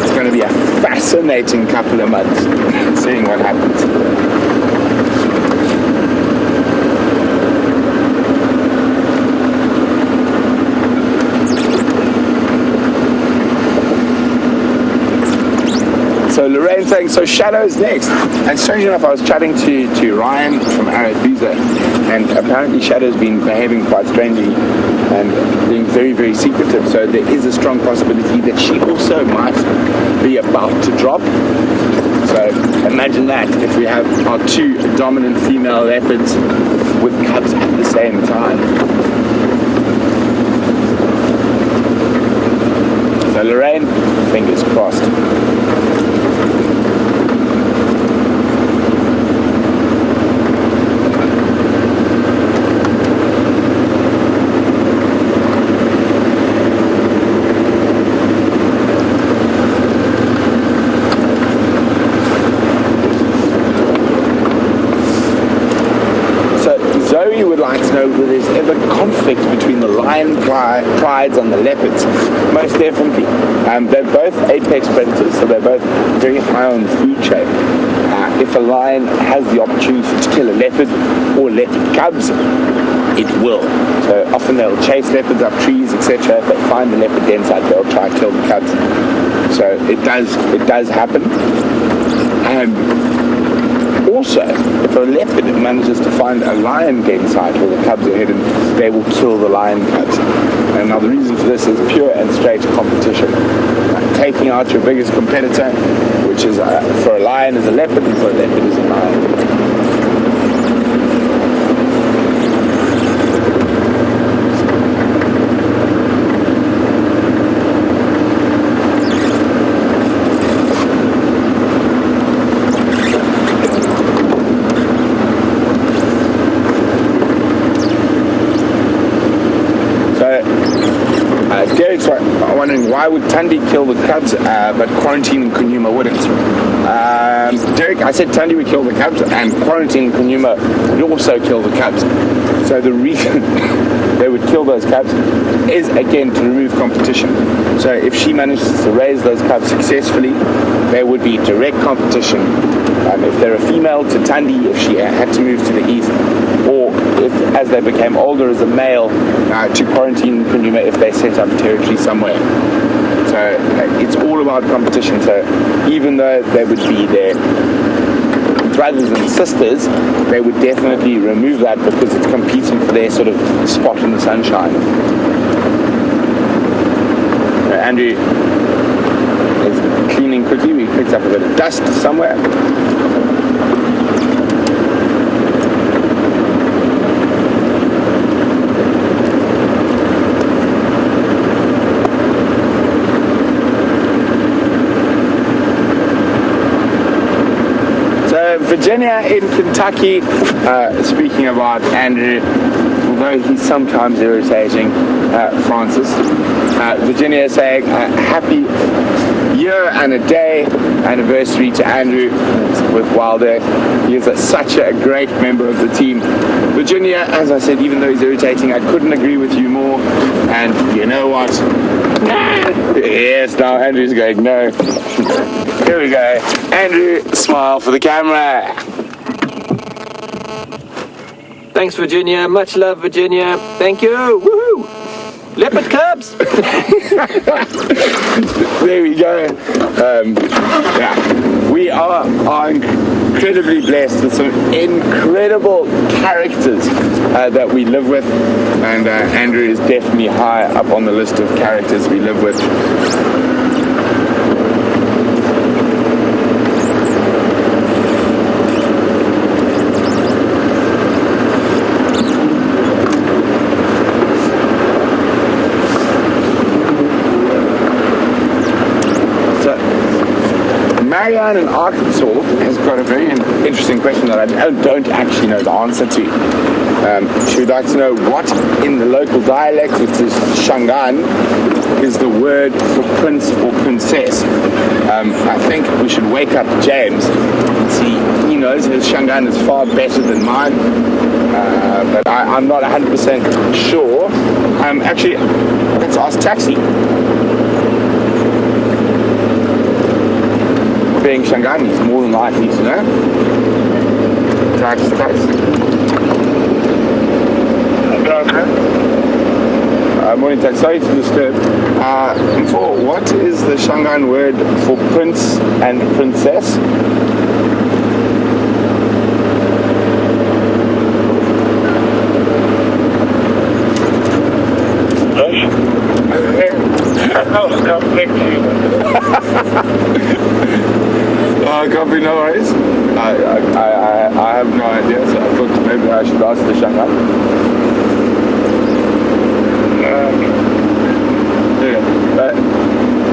it's going to be a fascinating couple of months seeing what happens. So Lorraine saying, so Shadow's next. And strange enough, I was chatting to Ryan from Arathusa, and apparently Shadow's been behaving quite strangely and being very, very secretive. So there is a strong possibility that she also might be about to drop. So imagine that, if we have our two dominant female leopards with cubs at the same time. So Lorraine, fingers crossed. Zoe would like to know whether there's ever conflict between the lion prides and the leopards. Most definitely. They're both apex predators, so they're both very high on the food chain. If a lion has the opportunity to kill a leopard or leopard cubs, it will. So often they'll chase leopards up trees, etc. If they find the leopard den site, they'll try to kill the cubs. So it does happen. Also, if a leopard manages to find a lion game site where the cubs are hidden, they will kill the lion cubs. And now the reason for this is pure and straight competition. Taking out your biggest competitor, which is for a lion is a leopard, and for a leopard is a lion. Derek's wondering, why would Tundi kill the cubs, but Quarantine and Kunyuma wouldn't? Derek, I said Tundi would kill the cubs, and Quarantine and Kunyuma would also kill the cubs. So the reason they would kill those cubs is, again, to remove competition. So if she manages to raise those cubs successfully, there would be direct competition if they're a female, to Tandi if she had to move to the east, or if, as they became older as a male, to quarantine Djuma if they set up territory somewhere. So it's all about competition. So even though they would be their brothers and sisters, they would definitely remove that because it's competing for their sort of spot in the sunshine. Andrew is cleaning quickly. We picked up a bit of dust somewhere. Virginia in Kentucky, speaking about Andrew, although he's sometimes irritating Francis, Virginia is saying happy year and a day anniversary to Andrew with WildEarth. He is such a great member of the team. Virginia, as I said, even though he's irritating, I couldn't agree with you more. And you know what? Yes, now Andrew's going, no. Here we go. Andrew, smile for the camera. Thanks, Virginia. Much love, Virginia. Thank you. Woohoo! Leopard cubs. There we go. Yeah, we are incredibly blessed with some incredible characters that we live with, and Andrew is definitely high up on the list of characters we live with. Marianne in Arkansas has got a very interesting question that I don't actually know the answer to. She would like to know what in the local dialect, which is Shangaan, is the word for prince or princess. I think we should wake up James. See, he knows his Shangaan is far better than mine, but I'm not 100% sure. Actually, let's ask Taxi. Being Shangaan, he's more than likely to know. Taxi. Morning, Taxi. Sorry to disturb. What is the Shangaan word for prince and princess? Copy, no worries. I have no idea, so I thought maybe I should ask the Shangaan.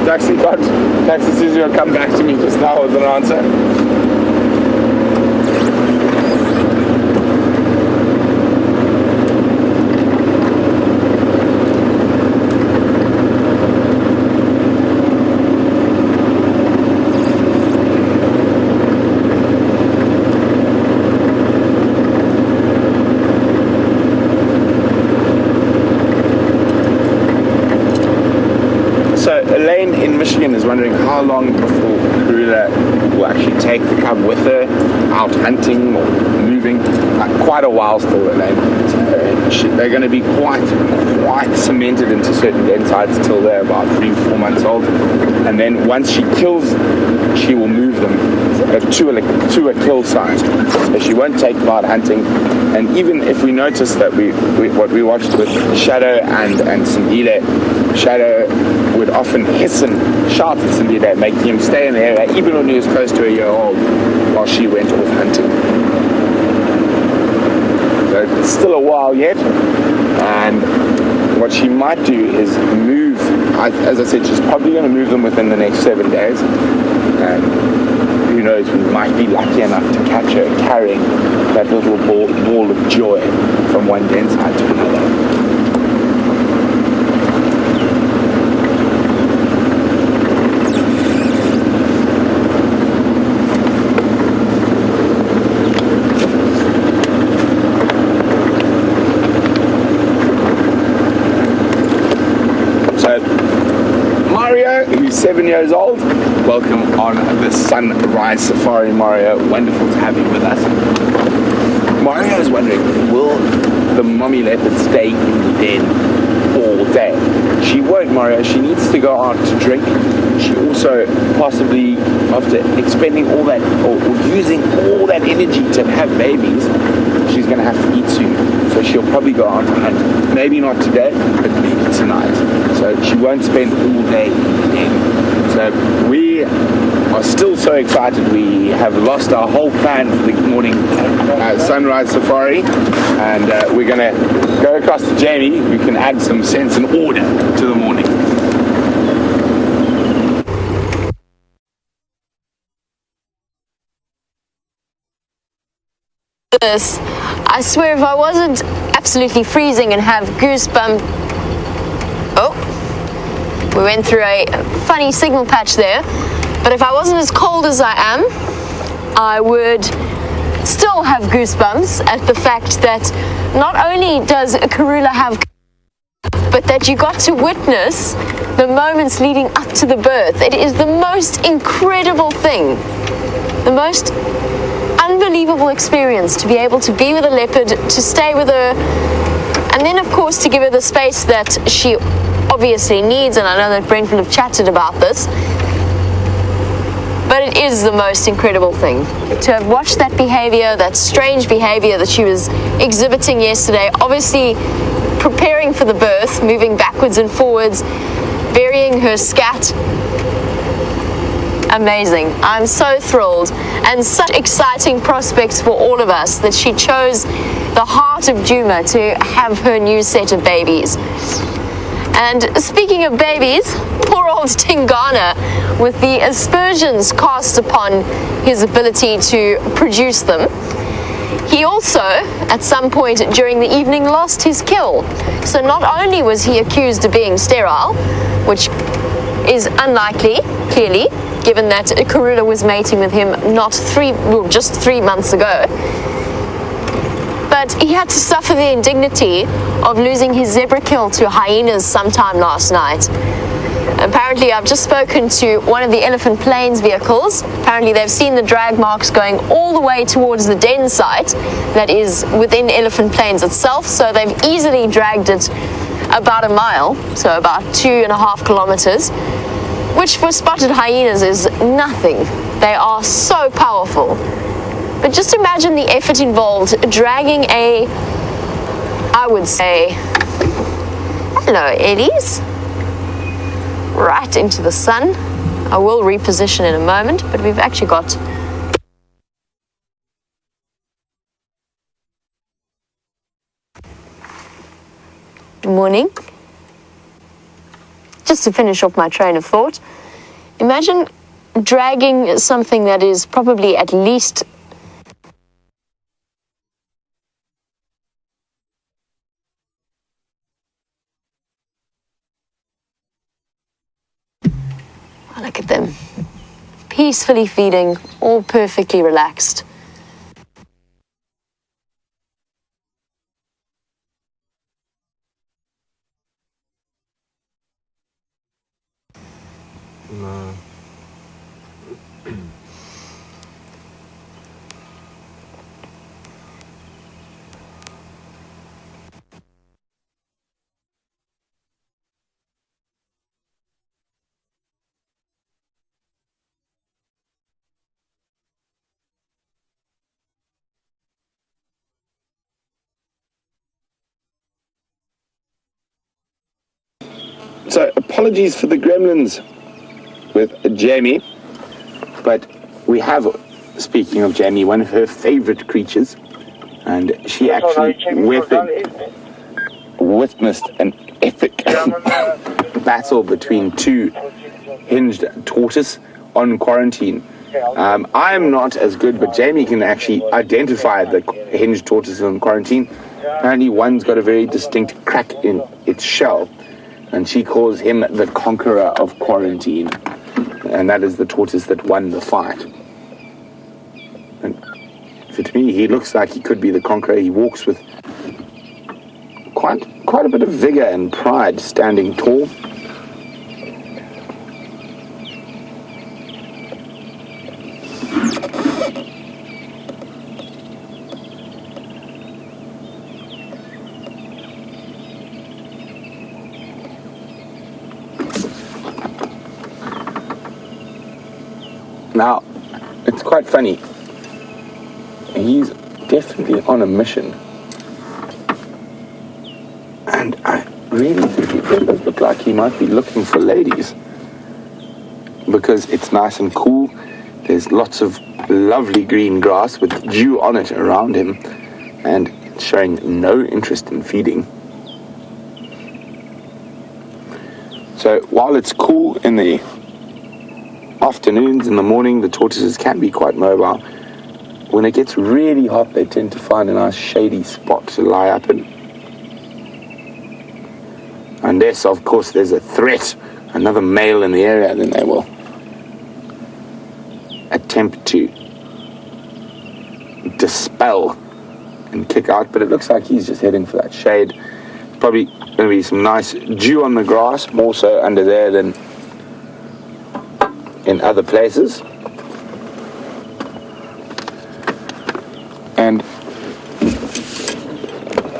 Taxi says you'll come back to me just now with an answer. Elaine in Michigan is wondering how long before Karula will actually take the cub with her out hunting or moving. Quite a while still, Elaine. They're going to be quite cemented into certain den sites till they're about 3-4 months old, and then once she kills, she will move them to a kill site. So she won't take them out hunting. And even if we notice that what we watched with Shadow and Sindile, Shadow would often hiss and shout at Sindile, making him stay in the area even when he was close to a year old while she went off hunting. So it's still a while yet, and what she might do is move. As I said, she's probably going to move them within the next 7 days, and who knows, we might be lucky enough to catch her carrying that little ball of joy from one den side to another. Who's 7 years old, welcome on the Sunrise Safari, Mario. Wonderful to have you with us. Mario is wondering, will the mommy leopard stay in the den all day? She won't, Mario. She needs to go out to drink. She also possibly, after expending all that, or using all that energy to have babies, she's going to have to eat soon. So she'll probably go out to hunt. Maybe not today, but maybe tonight. So she won't spend all day in the den. So we are still so excited. We have lost our whole plan for the morning sunrise safari, and we're going to go across to Jamie, who can add some sense and order to the morning. This, I swear, if I wasn't absolutely freezing and have goosebumps. Oh, we went through a funny signal patch there. But if I wasn't as cold as I am, I would still have goosebumps at the fact that not only does Karula have, but that you got to witness the moments leading up to the birth. It is the most incredible thing, the most unbelievable experience to be able to be with a leopard, to stay with her, and then of course to give her the space that she obviously needs. And I know that Brent will have chatted about this, but it is the most incredible thing to have watched that behavior, that strange behavior that she was exhibiting yesterday, obviously preparing for the birth, moving backwards and forwards, varying her scat. Amazing. I'm so thrilled, and such exciting prospects for all of us that she chose the heart of Djuma to have her new set of babies. And speaking of babies, poor old Tingana, with the aspersions cast upon his ability to produce them, he also, at some point during the evening, lost his kill. So not only was he accused of being sterile, which is unlikely, clearly, given that Karula was mating with him just 3 months ago, but he had to suffer the indignity of losing his zebra kill to hyenas sometime last night. Apparently, I've just spoken to one of the Elephant Plains vehicles. Apparently, they've seen the drag marks going all the way towards the den site that is within Elephant Plains itself, so they've easily dragged it about a mile, so about 2.5 kilometers, which for spotted hyenas is nothing. They are so powerful. But just imagine the effort involved dragging I would say, hello Eddies, right into the sun. I will reposition in a moment, but we've actually got morning. Just to finish off my train of thought, imagine dragging something that is probably at least look at them, peacefully feeding, all perfectly relaxed. No. So apologies for the gremlins with Jamie, but we have, speaking of Jamie, one of her favorite creatures, and she actually witnessed an epic battle between two hinged tortoise on quarantine. I'm not as good, but Jamie can actually identify the hinged tortoises on quarantine. Apparently one's got a very distinct crack in its shell, and she calls him the conqueror of quarantine, and that is the tortoise that won the fight. And so to me, he looks like he could be the conqueror. He walks with quite a bit of vigor and pride, standing tall. Now, it's quite funny. He's definitely on a mission. And I really think it does look like he might be looking for ladies. Because it's nice and cool. There's lots of lovely green grass with dew on it around him. And showing no interest in feeding. So while it's cool in the afternoons, in the morning, the tortoises can be quite mobile. When it gets really hot, they tend to find a nice shady spot to lie up in. Unless, of course, there's a threat, another male in the area, then they will attempt to dispel and kick out. But it looks like he's just heading for that shade. Probably going to be some nice dew on the grass, more so under there than in other places. And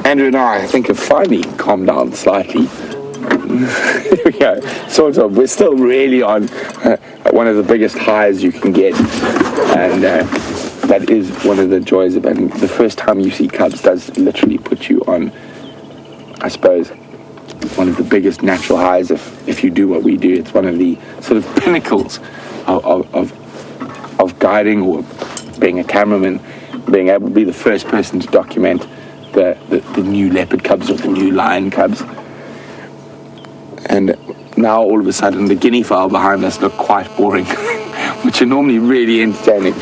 Andrew and I think, have finally calmed down slightly. Here we go, sort of. We're still really on one of the biggest highs you can get, and that is one of the joys of it. The first time you see cubs does literally put you on, I suppose, one of the biggest natural highs if you do what we do. It's one of the sort of pinnacles of guiding or being a cameraman, being able to be the first person to document the new leopard cubs or the new lion cubs. And now all of a sudden the guinea fowl behind us look quite boring, which are normally really entertaining.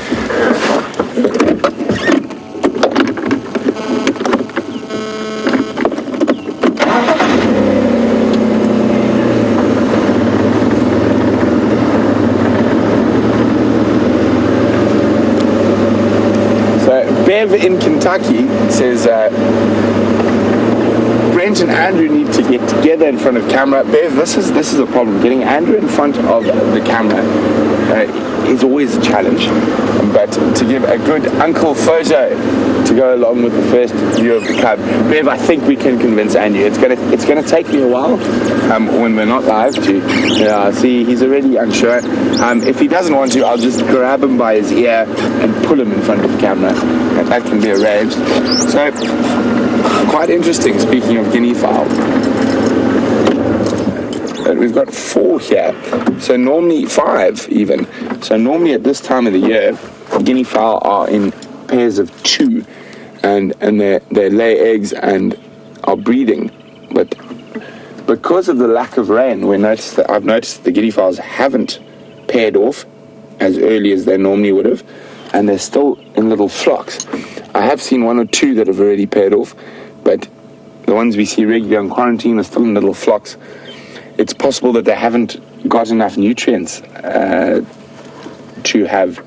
Bev in Kentucky says Brent and Andrew need to get together in front of camera. Bev, this is a problem. Getting Andrew in front of the camera is always a challenge. But to give a good uncle photo to go along with the first view of the cub, Bev, I think we can convince Andrew. It's gonna take me a while when we're not live to. Yeah, see, he's already unsure. If he doesn't want to, I'll just grab him by his ear and pull him in front of the camera. That can be arranged. So, quite interesting, speaking of guinea fowl. We've got 4 here, so normally 5 even. So normally at this time of the year, guinea fowl are in pairs of 2, and they lay eggs and are breeding. But because of the lack of rain, I've noticed the guinea fowls haven't paired off as early as they normally would have, and they're still in little flocks. I have seen 1 or 2 that have already paired off, but the ones we see regularly on quarantine are still in little flocks. It's possible that they haven't got enough nutrients to have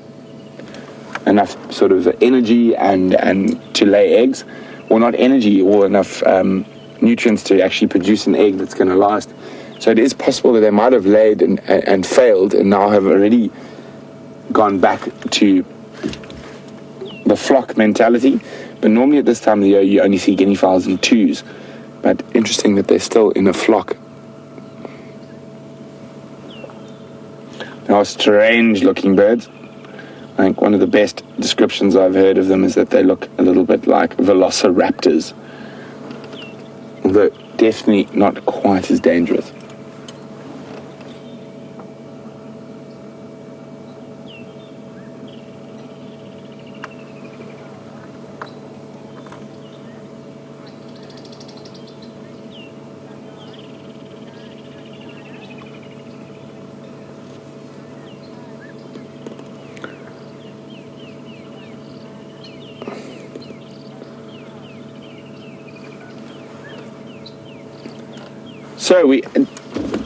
enough sort of energy and to lay eggs, or not energy, or enough nutrients to actually produce an egg that's going to last. So it is possible that they might have laid and failed, and now have already gone back to the flock mentality. But normally at this time of the year, you only see guinea fowls in 2s. But interesting that they're still in a flock. They are strange-looking birds. I think one of the best descriptions I've heard of them is that they look a little bit like velociraptors. Although definitely not quite as dangerous. So we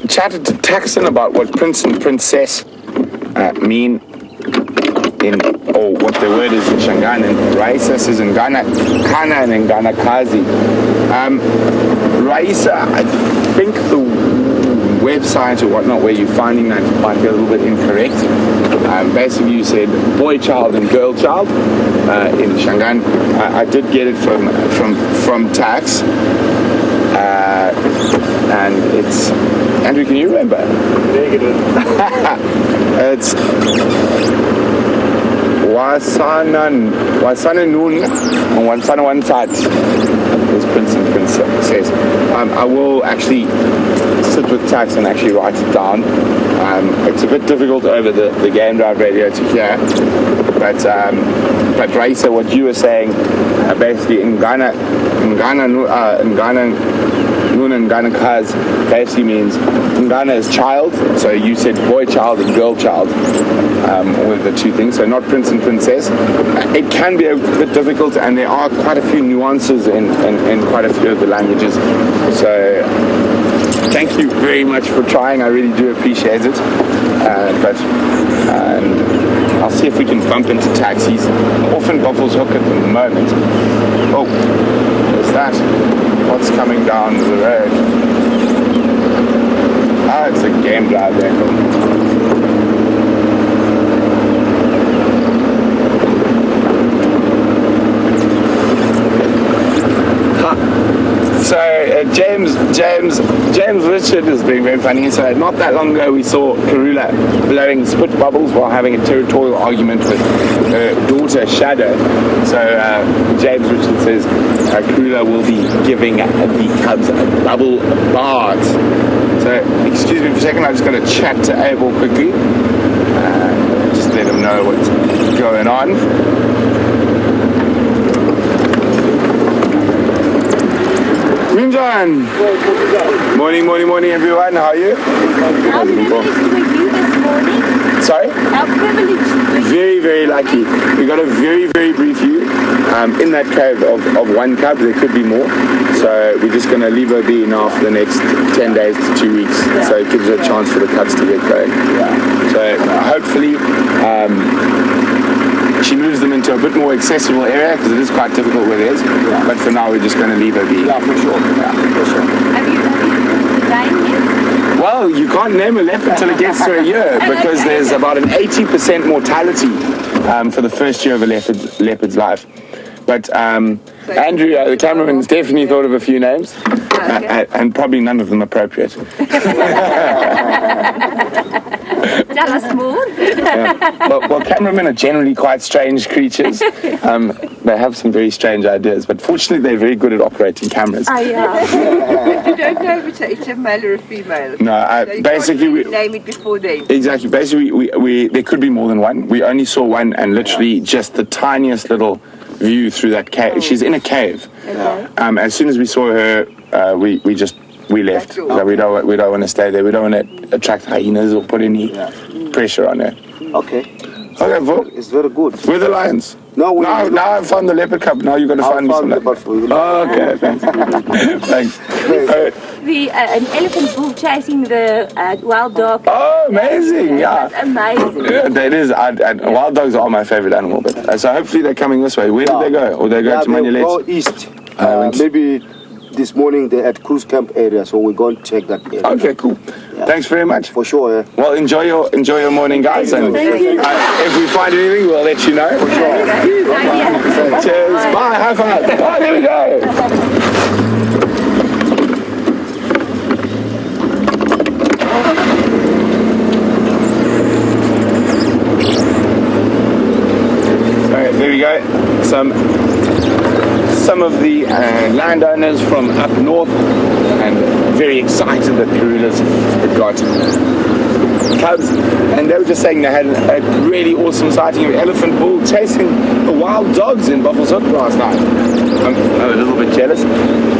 chatted to Taxon about what prince and princess mean or what the word is in Shangaan, and Raisa says in Ghana, Kana, and in Ghana, Kazi. Raisa, I think the website or whatnot where you're finding that might be a little bit incorrect. Basically you said boy child and girl child in Shangaan. I did get it from Tax. and it's, Andrew, can you remember? Negative. It's Wasana Nun and Wasana One Side, as Prince and Prince says. I will actually sit with Tax and actually write it down. It's a bit difficult over the game drive radio to hear, but Raisa, what you were saying, basically in Ghana Nun and Ghana Kaz basically means Ngana is child, so you said boy child and girl child, with the two things, so not prince and princess. It can be a bit difficult, and there are quite a few nuances in quite a few of the languages, so thank you very much for trying. I really do appreciate it. And I'll see if we can bump into taxis. Off in Buffalo's Hook at the moment. Oh, there's that. What's coming down the road? Ah, it's a game drive vehicle. So James Richard is being very funny. So not that long ago we saw Karula blowing spit bubbles while having a territorial argument with her daughter Shadow. So James Richard says Karula will be giving the cubs bubble baths. So excuse me for a second, I'm just going to chat to Abel quickly. Just let him know what's going on. Minjan! Morning everyone, how are you? How privileged were you this morning? Sorry? How privileged were you? Very, very lucky. We got a very, very brief view in that cave of one cub. There could be more. So we're just going to leave her be now for the next 10 days to 2 weeks. So it gives her a chance for the cubs to get going. So hopefully she moves them into a bit more accessible area, because it is quite difficult where it is. But for now we're just going to leave her be. Yeah, for sure. Have you designed it? Well, you can't name a leopard until it gets to a year, because there's about an 80% mortality for the first year of a leopard's life. But Andrew, the cameraman's definitely thought of a few names, and probably none of them appropriate. Tell us more. Well, cameramen are generally quite strange creatures. They have some very strange ideas, but fortunately they're very good at operating cameras. Yeah. You don't know if it's a male or a female. No, So you basically can't name it before then. Exactly. Basically, we there could be more than one. We only saw one, and literally just the tiniest little view through that cave. She's in a cave. Okay. As soon as we saw her, we left. That's all. So we don't want to stay there. We don't want to attract hyenas or put any pressure on her. Okay, Okay, Vo, it's very good. we're the lions. No, Now I've found the leopard cub. Now you're going to find me some leopard. for you. Oh, okay, thanks. Thanks. An elephant bull chasing the wild dog. Oh, amazing! Yeah. That's amazing. Yeah, that is. Wild dogs are my favorite animal, but so hopefully they're coming this way. Where did they go? Or they go to They Manulet? go east. went- Maybe this morning they're at cruise camp area, so we're going to check that area. Okay, cool. Thanks very much. For sure, yeah. Well, enjoy your morning, guys, and if we find anything, we'll let you know. For sure. Cheers. Bye. High five. Oh, there we go. So there we go. Some of the landowners from up north, and very excited that Karula's got cubs, and they were just saying they had a really awesome sighting of an elephant bull chasing the wild dogs in Buffalo's Hook last night. I'm a little bit jealous,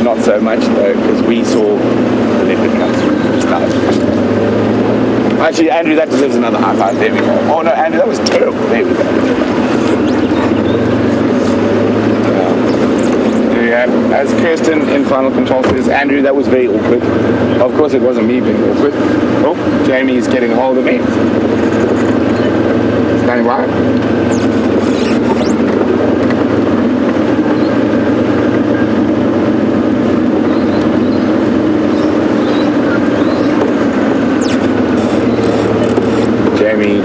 not so much though, because we saw the leopard cubs just now. Actually, Andrew, that deserves another high five. There we go. Oh no, Andrew, that was terrible. There we go. As Kirsten in final control says, Andrew, that was very awkward. Of course, it wasn't me being awkward. Oh, Jamie is getting a hold of me. Standing by. Jamie.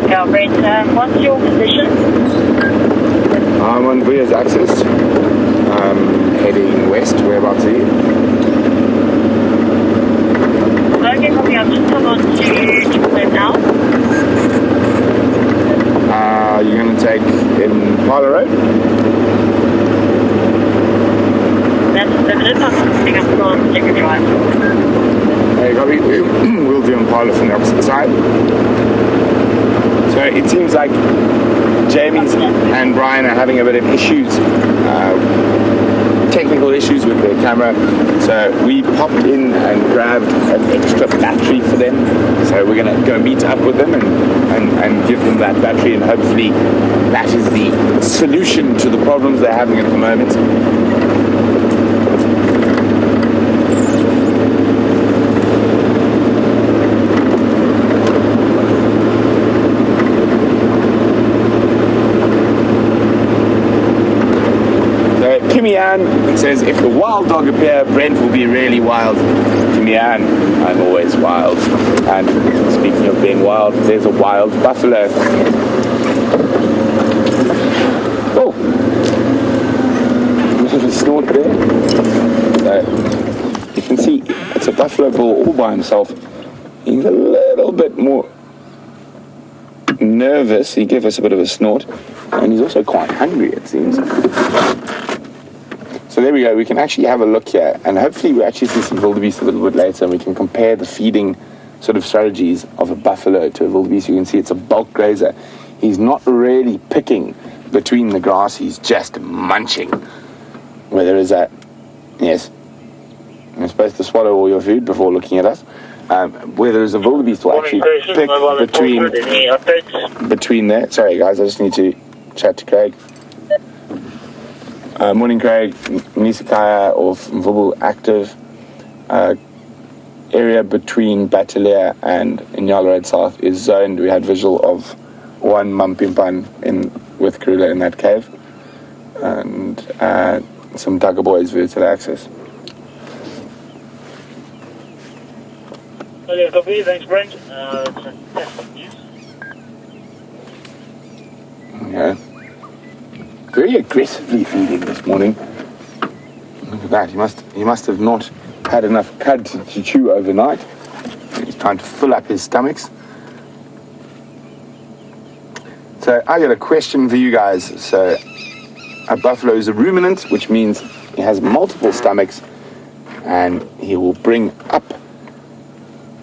Yeah, Brent, what's your position? I'm on Via's access. Heading west. Whereabouts are you? Okay, copy. I've just come on to Djuma now. You're going to take Impala Road? That's it. I'm picking up on Secret Drive. Okay, copy. We'll do Impala from the opposite side. So it seems like Jamie's and Brian are having a bit of issues, technical issues with their camera. So we popped in and grabbed an extra battery for them. So we're going to go meet up with them and give them that battery, and hopefully that is the solution to the problems they're having at the moment. Kimmy Ann says, if the wild dog appear, Brent will be really wild. Kimmy Ann, I'm always wild. And speaking of being wild, there's a wild buffalo. Oh, a little snort there. So you can see it's a buffalo bull all by himself. He's a little bit more nervous. He gave us a bit of a snort, and he's also quite hungry, it seems. So there we go, we can actually have a look here, and hopefully we actually see some wildebeest a little bit later, and we can compare the feeding sort of strategies of a buffalo to a wildebeest. You can see it's a bulk grazer. He's not really picking between the grass, he's just munching. Where there is that, yes, you're supposed to swallow all your food before looking at us. Where there is a wildebeest will actually pick between there. Sorry guys, I just need to chat to Craig. Morning Craig, Nisikaya of Mvubu active. Area between Batalia and Inyala South is zoned. We had visual of one Mampimpan with Karula in that cave, and some Duggar boys vertical access. Okay, copy. Thanks, Brent. Fantastic news. Yeah. Very aggressively feeding this morning. Look at that. He must have not had enough cud to chew overnight. He's trying to fill up his stomachs. So I got a question for you guys. So a buffalo is a ruminant, which means he has multiple stomachs, and he will bring up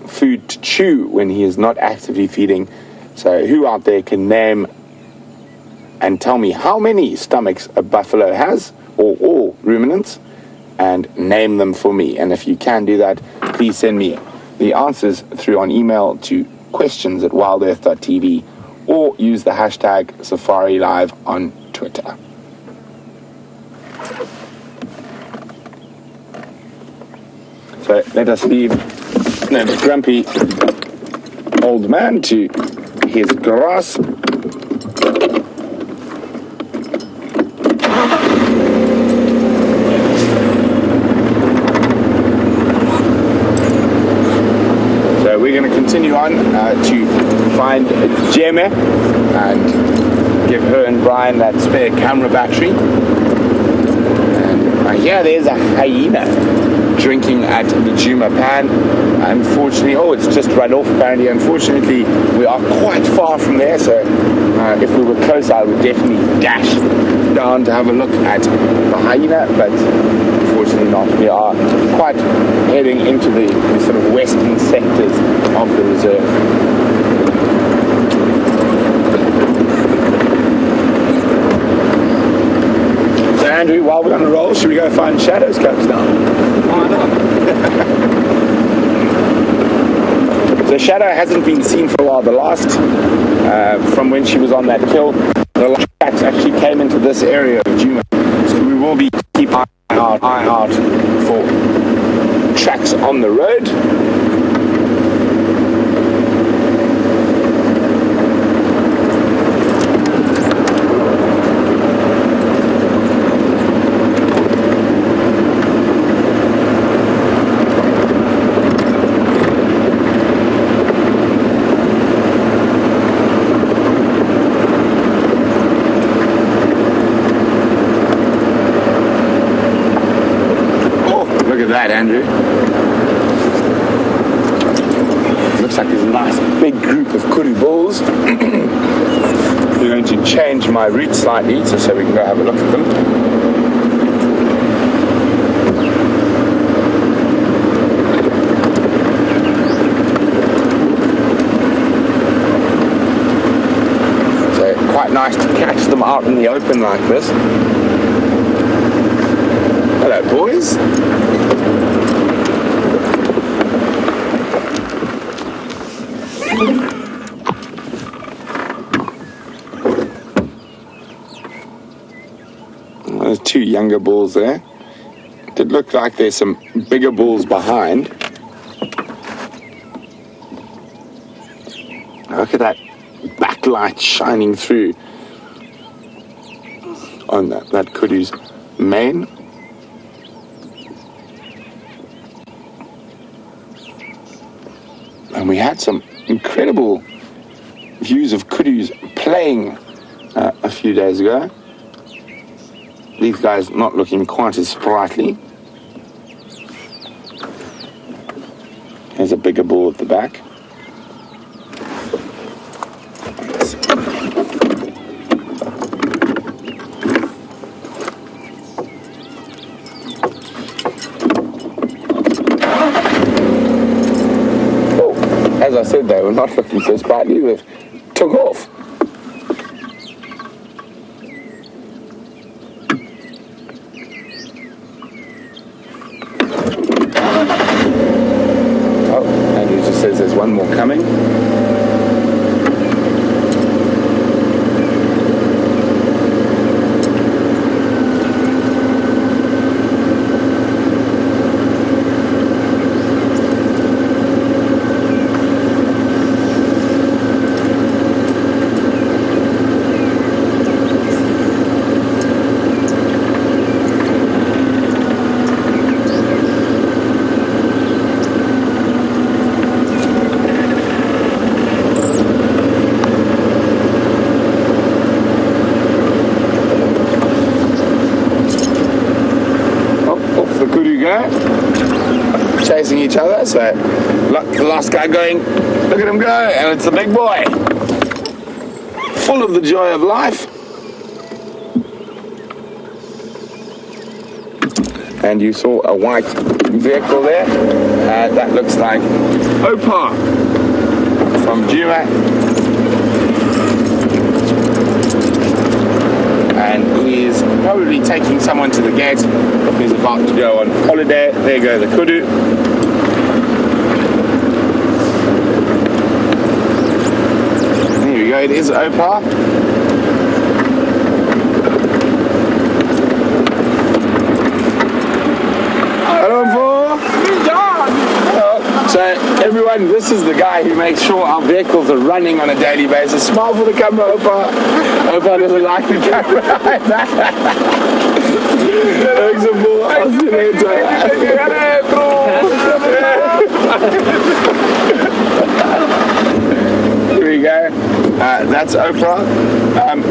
food to chew when he is not actively feeding. So who out there can name and tell me how many stomachs a buffalo has, or all ruminants, and name them for me? And if you can do that, please send me the answers through on email to questions@wildearth.tv, or use the hashtag Safari Live on Twitter. So let us leave the grumpy old man to his grass. So we're going to continue on to find Djuma and give her and Brian that spare camera battery. And yeah, there's a hyena drinking at the Djuma pan. Unfortunately, it's just run off apparently. Unfortunately, we are quite far from there, so if we were closer, I would definitely dash down to have a look at the hyena, but unfortunately not. We are quite heading into the sort of western sectors of the reserve. Andrew, while we're on a roll, should we go find Shadow's cubs now? Why not? So Shadow hasn't been seen for a while. The last, from when she was on that kill, the last tracks actually came into this area of Djuma. So we will be keeping an eye out for tracks on the road. that, Andrew. Looks like there's a nice big group of kudu bulls. We're going to change my route slightly just so we can go have a look at them. So quite nice to catch them out in the open like this. Hello, boys. There's two younger bulls there. It look like there's some bigger bulls behind. Look at that backlight shining through on that kudu's mane. And we had some incredible views of kudus playing a few days ago. These guys not looking quite as sprightly. There's a bigger bull at the back. As I said, they were not looking so sprightly, they took off. Oh, Andrew just says there's one more coming. Chasing each other, so the last guy going, look at him go, and it's the big boy, full of the joy of life. And you saw a white vehicle there, that looks like Opa from Djuma, and he's probably taking someone to the gate. He's about to go on holiday. There go the kudu. There we go, it is Opa. Hello. So everyone, this is the guy who makes sure our vehicles are running on a daily basis. Smile for the camera, Opa. Opa doesn't like the camera. Thanks, Opa. I'll see you later. Here we go. That's Oprah.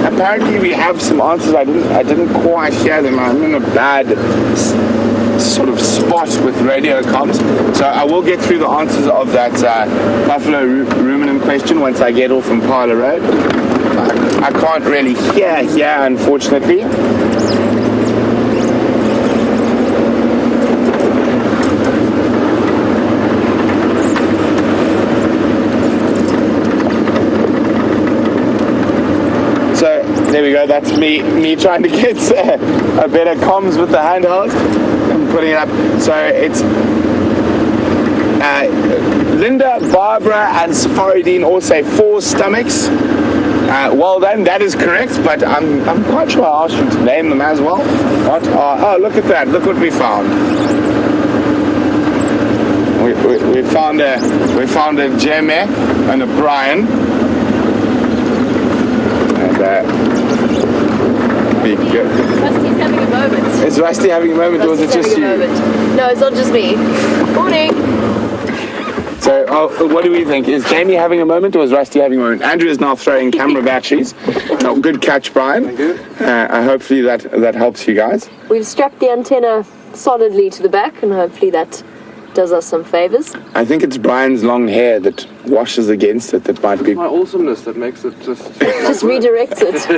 Apparently we have some answers. I didn't quite hear them. I'm in a bad sort of spot with radio comms, so I will get through the answers of that buffalo ruminant question once I get off from Parlour Road. I can't really hear here, unfortunately. So there we go, that's me trying to get a better comms with the handheld. I'm putting it up. So it's Linda, Barbara and Safari Dean all say 4 stomachs. Well done, that is correct, but I'm quite sure I asked you to name them as well. What? Oh, look at that, look what we found. We found a Djuma and a Brian. And be good. Rusty's having a moment. Is Rusty having a moment, or was it just you? No, it's not just me. Morning. So, what do we think? Is Jamie having a moment, or is Rusty having a moment? Andrew is now throwing camera batteries. Oh, good catch, Brian. Thank you. Hopefully that helps you guys. We've strapped the antenna solidly to the back, and hopefully that does us some favors. I think it's Brian's long hair that washes against it that might be... My awesomeness that makes it just... Just redirects it.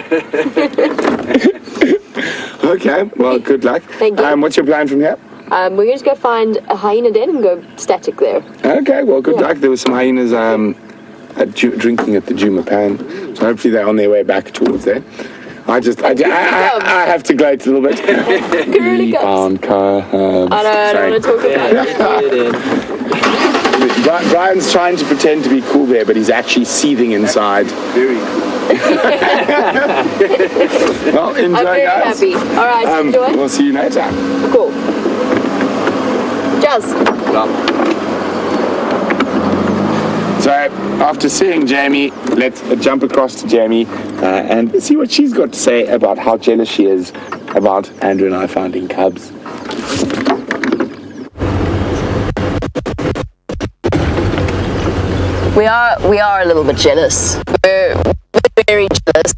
Okay, well, good luck. Thank you. What's your plan from here? We're going to go find a hyena den and go static there. Okay, well, good luck. There were some hyenas drinking at the Djuma pan, so hopefully they're on their way back towards there. I have to gloat a little bit. Curly cubs. I don't want to talk about it. Brian's trying to pretend to be cool there, but he's actually seething inside. Very. Well, enjoy, I'm very guys. happy. All right, enjoy. We'll see you later. Cool. Jazz. So, after seeing Jamie, let's jump across to Jamie and see what she's got to say about how jealous she is about Andrew and I finding cubs. We are a little bit jealous. We're very jealous.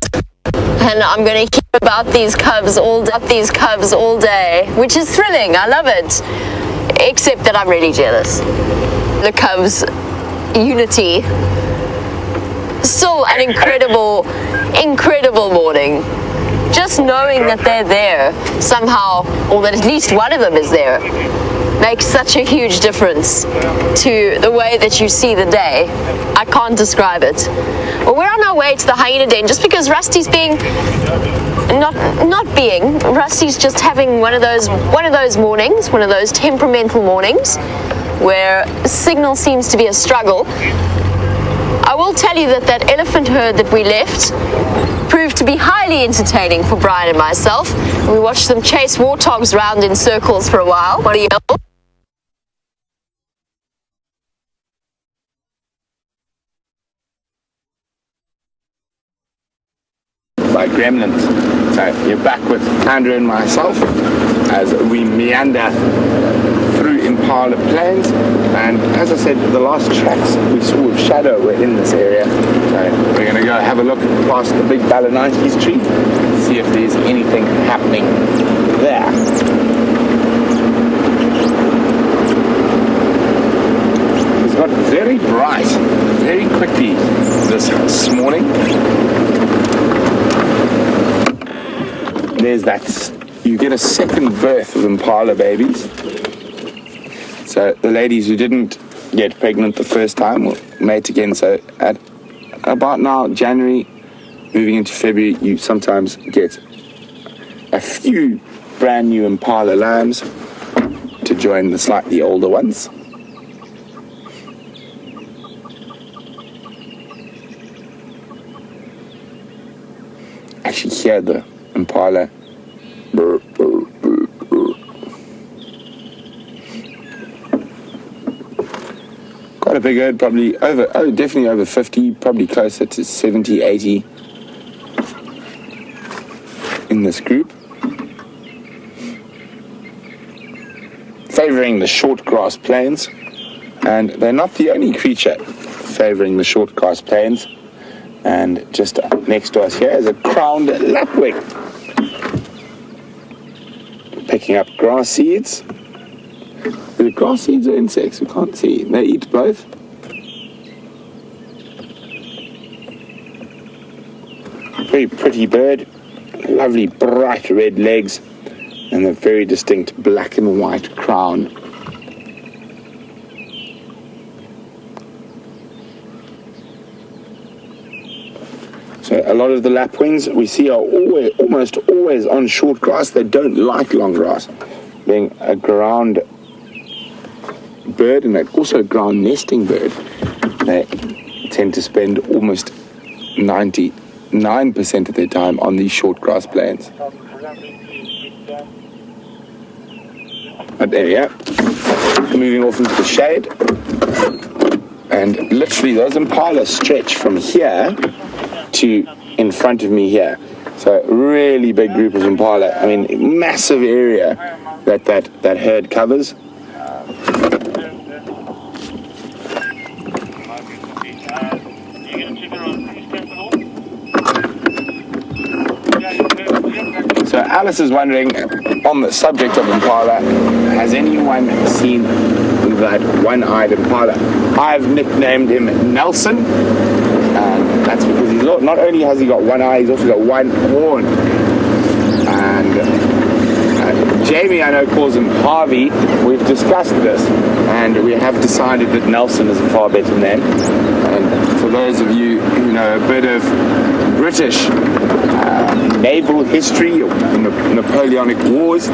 And I'm going to hear about these cubs all day, which is thrilling. I love it. Except that I'm really jealous. The cubs' unity. Still an incredible morning. Just knowing that they're there somehow, or that at least one of them is there, makes such a huge difference to the way that you see the day. I can't describe it. Well, we're on our way to the hyena den just because Rusty's Rusty's just having one of those mornings, one of those temperamental mornings where signal seems to be a struggle. I will tell you that elephant herd that we left proved to be highly entertaining for Brian and myself. We watched them chase warthogs around in circles for a while. What do you know? By gremlins. So you're back with Andrew and myself as we meander through Impala Plains, and as I said, the last tracks we saw of Shadow were in this area, so we're going to go have a look past the big Balanaites tree, see if there's anything happening there. It's got very bright very quickly this morning. There's that, you get a second birth of Impala babies. So the ladies who didn't get pregnant the first time will mate again. So at about now, January, moving into February, you sometimes get a few brand new Impala lambs to join the slightly older ones. Actually hear the Impala. Quite a big herd, probably definitely over 50, probably closer to 70, 80 in this group. Favouring the short grass plains, and they're not the only creature favouring the short grass plains. And just next to us here is a crowned lapwing, picking up grass seeds. The grass seeds or insects? We can't see. They eat both. Very pretty bird. Lovely bright red legs and a very distinct black and white crown. So a lot of the lapwings we see are almost always on short grass. They don't like long grass. Being a ground bird and also a ground nesting bird, they tend to spend almost 99% of their time on these short grass plains. But there we go. Moving off into the shade. And literally those impalas stretch from here to in front of me here. So really big group of impala. I mean, massive area that herd covers. So So Alice is wondering, on the subject of impala, has anyone seen that one-eyed impala? I've nicknamed him Nelson, and that's because he's not only has he got one eye, he's also got one horn. And Jamie, I know, calls him Harvey. We've discussed this, and we have decided that Nelson is a far better name. And for those of you who know a bit of British naval history, or Napoleonic Wars,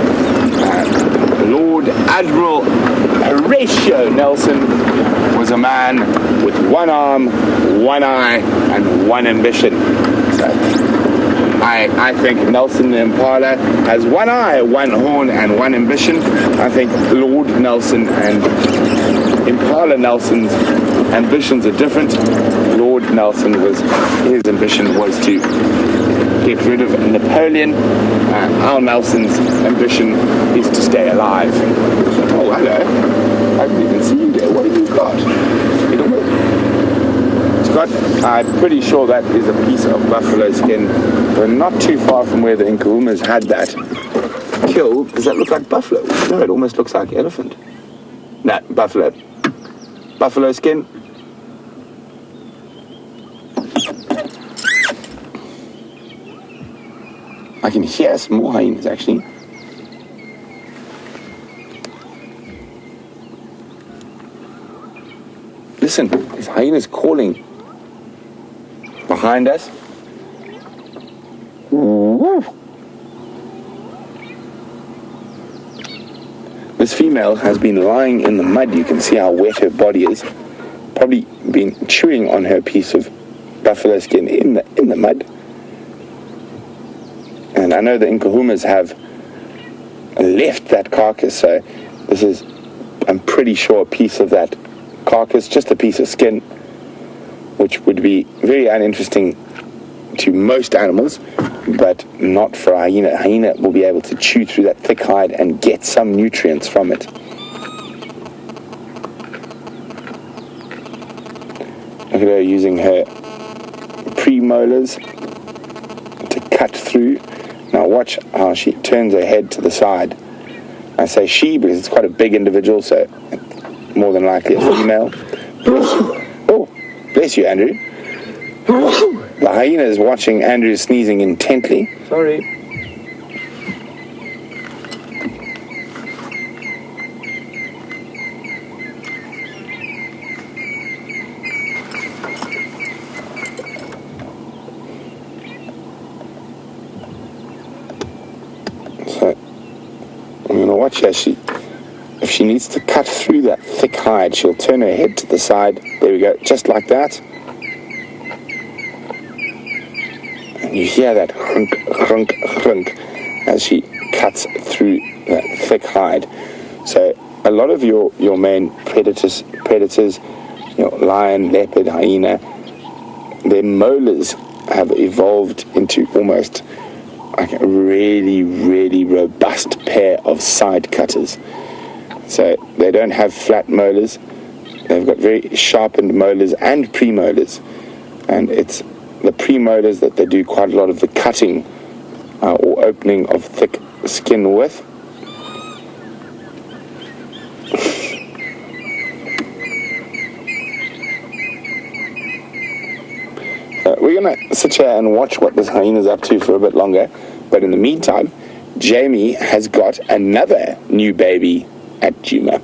Lord Admiral Horatio Nelson was a man with one arm, one eye, and one ambition. So, I think Nelson the Impala has one eye, one horn, and one ambition. I think Lord Nelson and Impala Nelson's ambitions are different. Lord Nelson his ambition was to get rid of Napoleon. Al Nelson's ambition is to stay alive. Oh, hello. I didn't even see you there. What have you got? I'm pretty sure that is a piece of buffalo skin. We're not too far from where the Nkuhumas had that killed. Does that look like buffalo? No, it almost looks like elephant. No, buffalo. Buffalo skin. I can hear some more hyenas actually. Listen, this hyena's calling behind us. This female has been lying in the mud. You can see how wet her body is. Probably been chewing on her piece of buffalo skin in the mud. And I know the Nkuhumas have left that carcass, so this is, I'm pretty sure, a piece of that carcass, just a piece of skin, which would be very uninteresting to most animals, but not for a hyena. A hyena will be able to chew through that thick hide and get some nutrients from it. Look at her using her premolars to cut through. Now watch how she turns her head to the side. I say she because it's quite a big individual, so more than likely a female. Oh, bless you, Andrew. The hyena is watching Andrew sneezing intently. Sorry. So, I'm going to watch her. If she needs to cut through that thick hide, she'll turn her head to the side. There we go, just like that. And you hear that crunk, crunk, crunk as she cuts through that thick hide. So a lot of your main predators, lion, leopard, hyena, their molars have evolved into almost like a really, really robust pair of side cutters. So they don't have flat molars. They've got very sharpened molars and premolars. And it's the premolars that they do quite a lot of the cutting or opening of thick skin with. We're going to sit here and watch what this hyena's up to for a bit longer. But in the meantime, Jamie has got another new baby at Djuma.